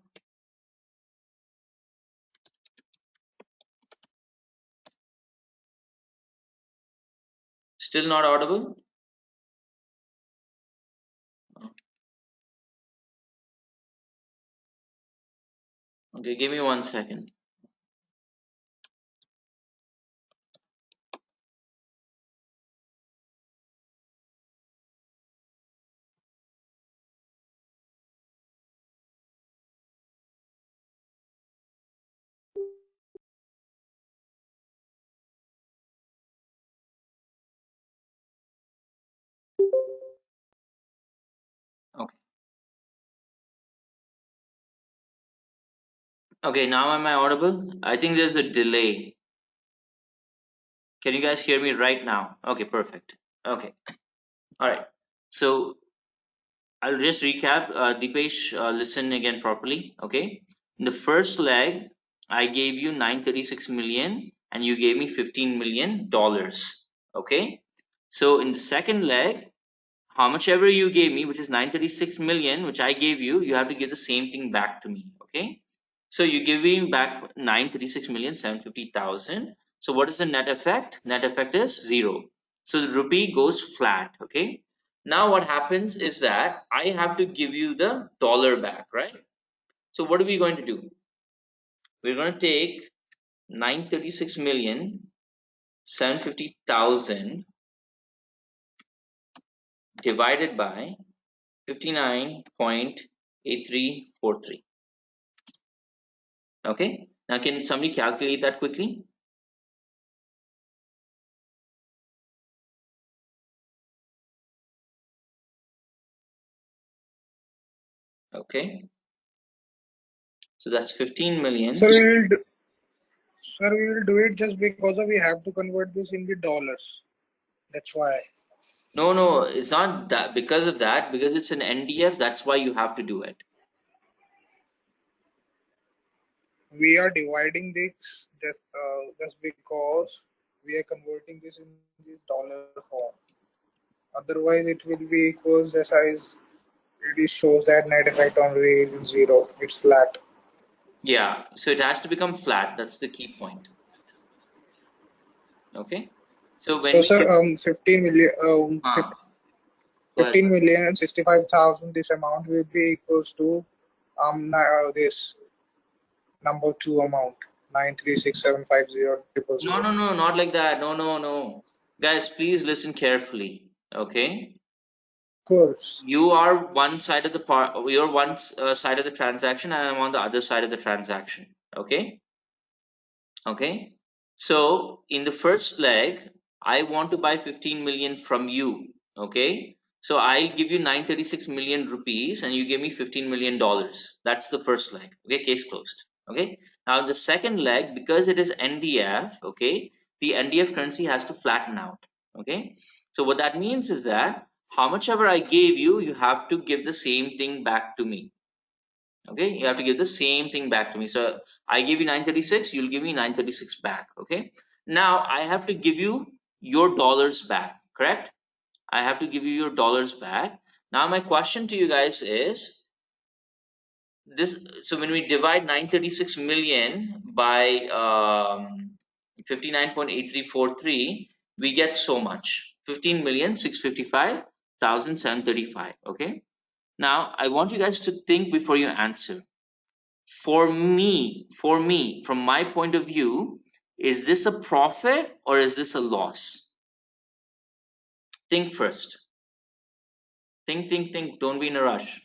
Still not audible? Okay, give me 1 second. Okay. Okay, now am I audible? I think there's a delay. Can you guys hear me right now? Okay, perfect. Okay, all right. So I'll just recap. Deepesh, listen again properly. Okay, in the first leg, I gave you 936 million, and you gave me $15 million. Okay, so in the second leg, how much ever you gave me, which is 936 million, which I gave you, you have to give the same thing back to me. Okay, so you give me back 936,750,000. So what is the net effect? Net effect is 0. So the rupee goes flat. Okay, now what happens is that I have to give you the dollar back, right? So what are we going to do? We're going to take 936,750,000 divided by 59.8343. Okay, now can somebody calculate that quickly? Okay, so that's 15 million. Sir, we will do it just because of we have to convert this in the dollars. That's why No, it's not that because of that, because it's an NDF, that's why you have to do it. we are dividing this just because we are converting this in this dollar form. Otherwise, it will be equals the size. It shows that net effect on rate is 0. It's flat. Yeah, so it has to become flat. That's the key point. Okay, so when So, we sir, 15 million, go ahead. 15 million and 65,000. This amount will be equals to this number two amount 936750000. No, not like that. No. Guys, please listen carefully. Okay, Of course. you are one side of the part. You're one side of the transaction, and I'm on the other side of the transaction. Okay, so in the first leg, I want to buy 15 million from you. Okay, so I'll give you 936 million rupees and you give me $15 million. That's the first leg. Okay, case closed. Okay, now the second leg, because it is NDF, okay, the NDF currency has to flatten out. Okay, so what that means is that how much ever I gave you, you have to give the same thing back to me. Okay, you have to give the same thing back to me. So I give you 936, you'll give me 936 back. Okay, now I have to give you your dollars back, correct? I have to give you your dollars back. Now my question to you guys is this: so when we divide 936 million by 59.8343, we get so much: 15,655,735. Okay, now I want you guys to think before you answer. For me, from my point of view, is this a profit or is this a loss? Think first. Think. Don't be in a rush.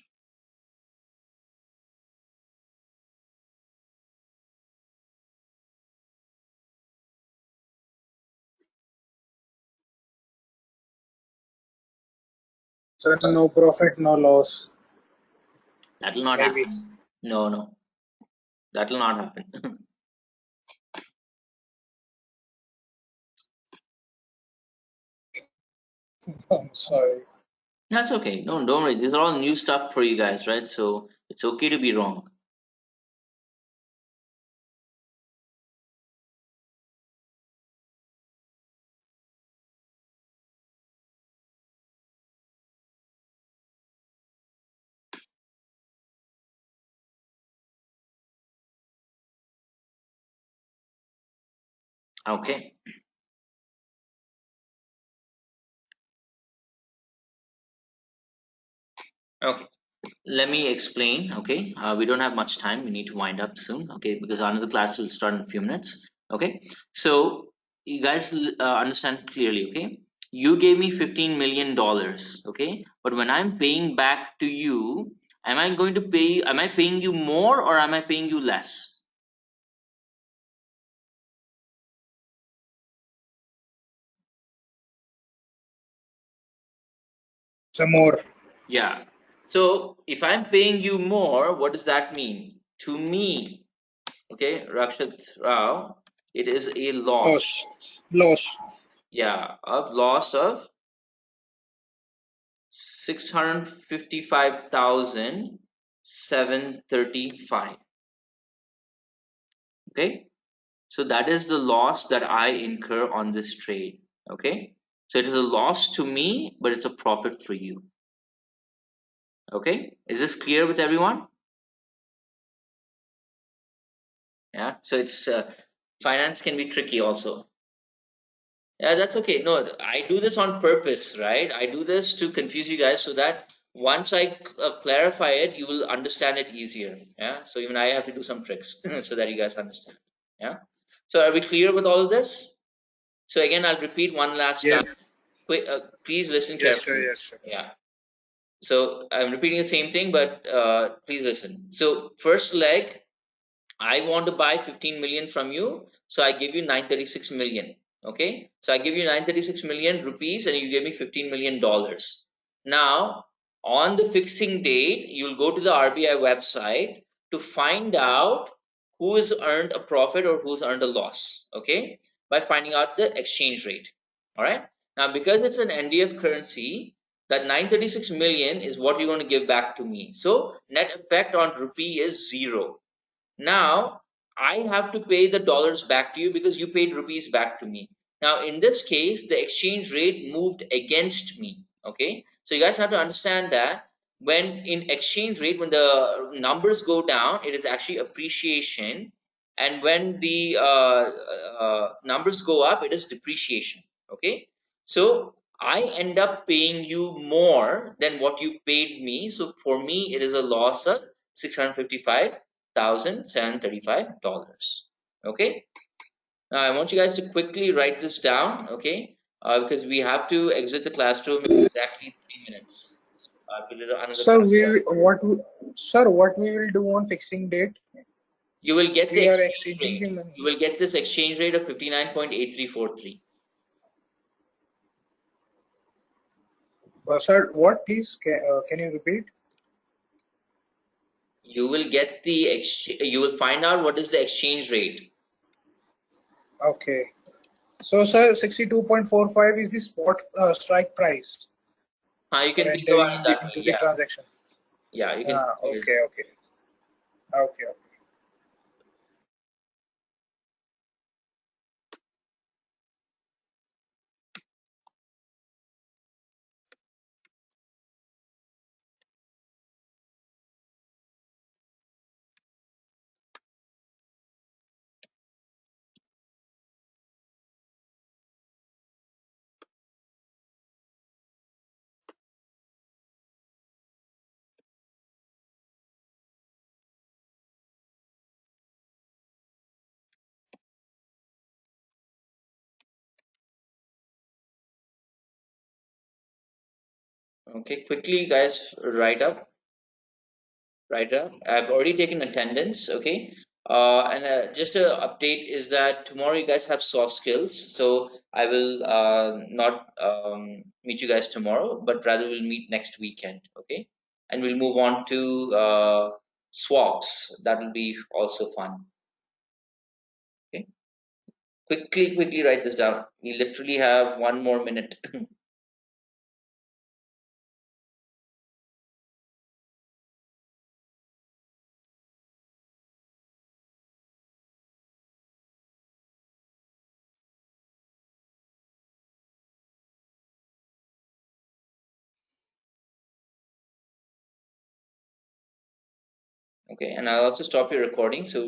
So no profit, no loss. That'll not Maybe. happen. No. That'll not happen. I'm sorry. That's okay. No, don't worry. These are all new stuff for you guys, right? So it's okay to be wrong. Okay. Okay. Let me explain. Okay, we don't have much time, we need to wind up soon. Okay, because another class will start in a few minutes. Okay, so you guys understand clearly. Okay, you gave me $15 million. Okay, but when I'm paying back to you, am I paying you more or am I paying you less? Some more. Yeah, so if I'm paying you more, what does that mean to me? Okay, Rakshat Rao, It is a loss. Loss. Yeah, of loss of 655,735. Okay, so that is the loss that I incur on this trade. Okay, so it is a loss to me, but it's a profit for you. Okay, is this clear with everyone? Yeah, so it's finance can be tricky also. Yeah, that's okay. No, I do this on purpose, right? I do this to confuse you guys so that once I clarify it, you will understand it easier. Yeah, so even I have to do some tricks so that you guys understand. Yeah, so are we clear with all of this? So again, I'll repeat one last Yes. time. Please listen Yes, sir. carefully. Yes, sir. Yeah. So I'm repeating the same thing, but please listen. So first leg, I want to buy 15 million from you, so I give you 936 million. Okay, so I give you 936 million rupees, and you give me 15 million dollars. Now, on the fixing date, you'll go to the RBI website to find out who has earned a profit or who's earned a loss. Okay, by finding out the exchange rate. All right. Now, because it's an NDF currency, that 936 million is what you're going to give back to me. So net effect on rupee is zero. Now I have to pay the dollars back to you because you paid rupees back to me. Now in this case, the exchange rate moved against me. Okay, so you guys have to understand that when in exchange rate, when the numbers go down, it is actually appreciation, and when the numbers go up, it is depreciation. Okay, so I end up paying you more than what you paid me. So for me, it is a loss of 655,735. Okay, now I want you guys to quickly write this down. Okay, because we have to exit the classroom in exactly 3 minutes, because there's another Sir, class. what we will do on fixing date? You will get the We are exchange exchanging rate. the money. You will get this exchange rate of 59.8343. Sir, what please? Can you repeat? You will get the you will find out what is the exchange rate. Okay. So, sir, 62.45 is the spot strike price You for can think entering about in it the that way. into the Yeah, transaction. yeah, you can figure it. Okay, okay, okay, okay. Okay, quickly, guys, write up. Right. I've already taken attendance. Okay. And just a update is that tomorrow you guys have soft skills. So I will not meet you guys tomorrow, but rather we'll meet next weekend. Okay. And we'll move on to swaps. That will be also fun. Okay. Quickly write this down. We literally have 1 more minute. Okay. And I'll also stop your recording. So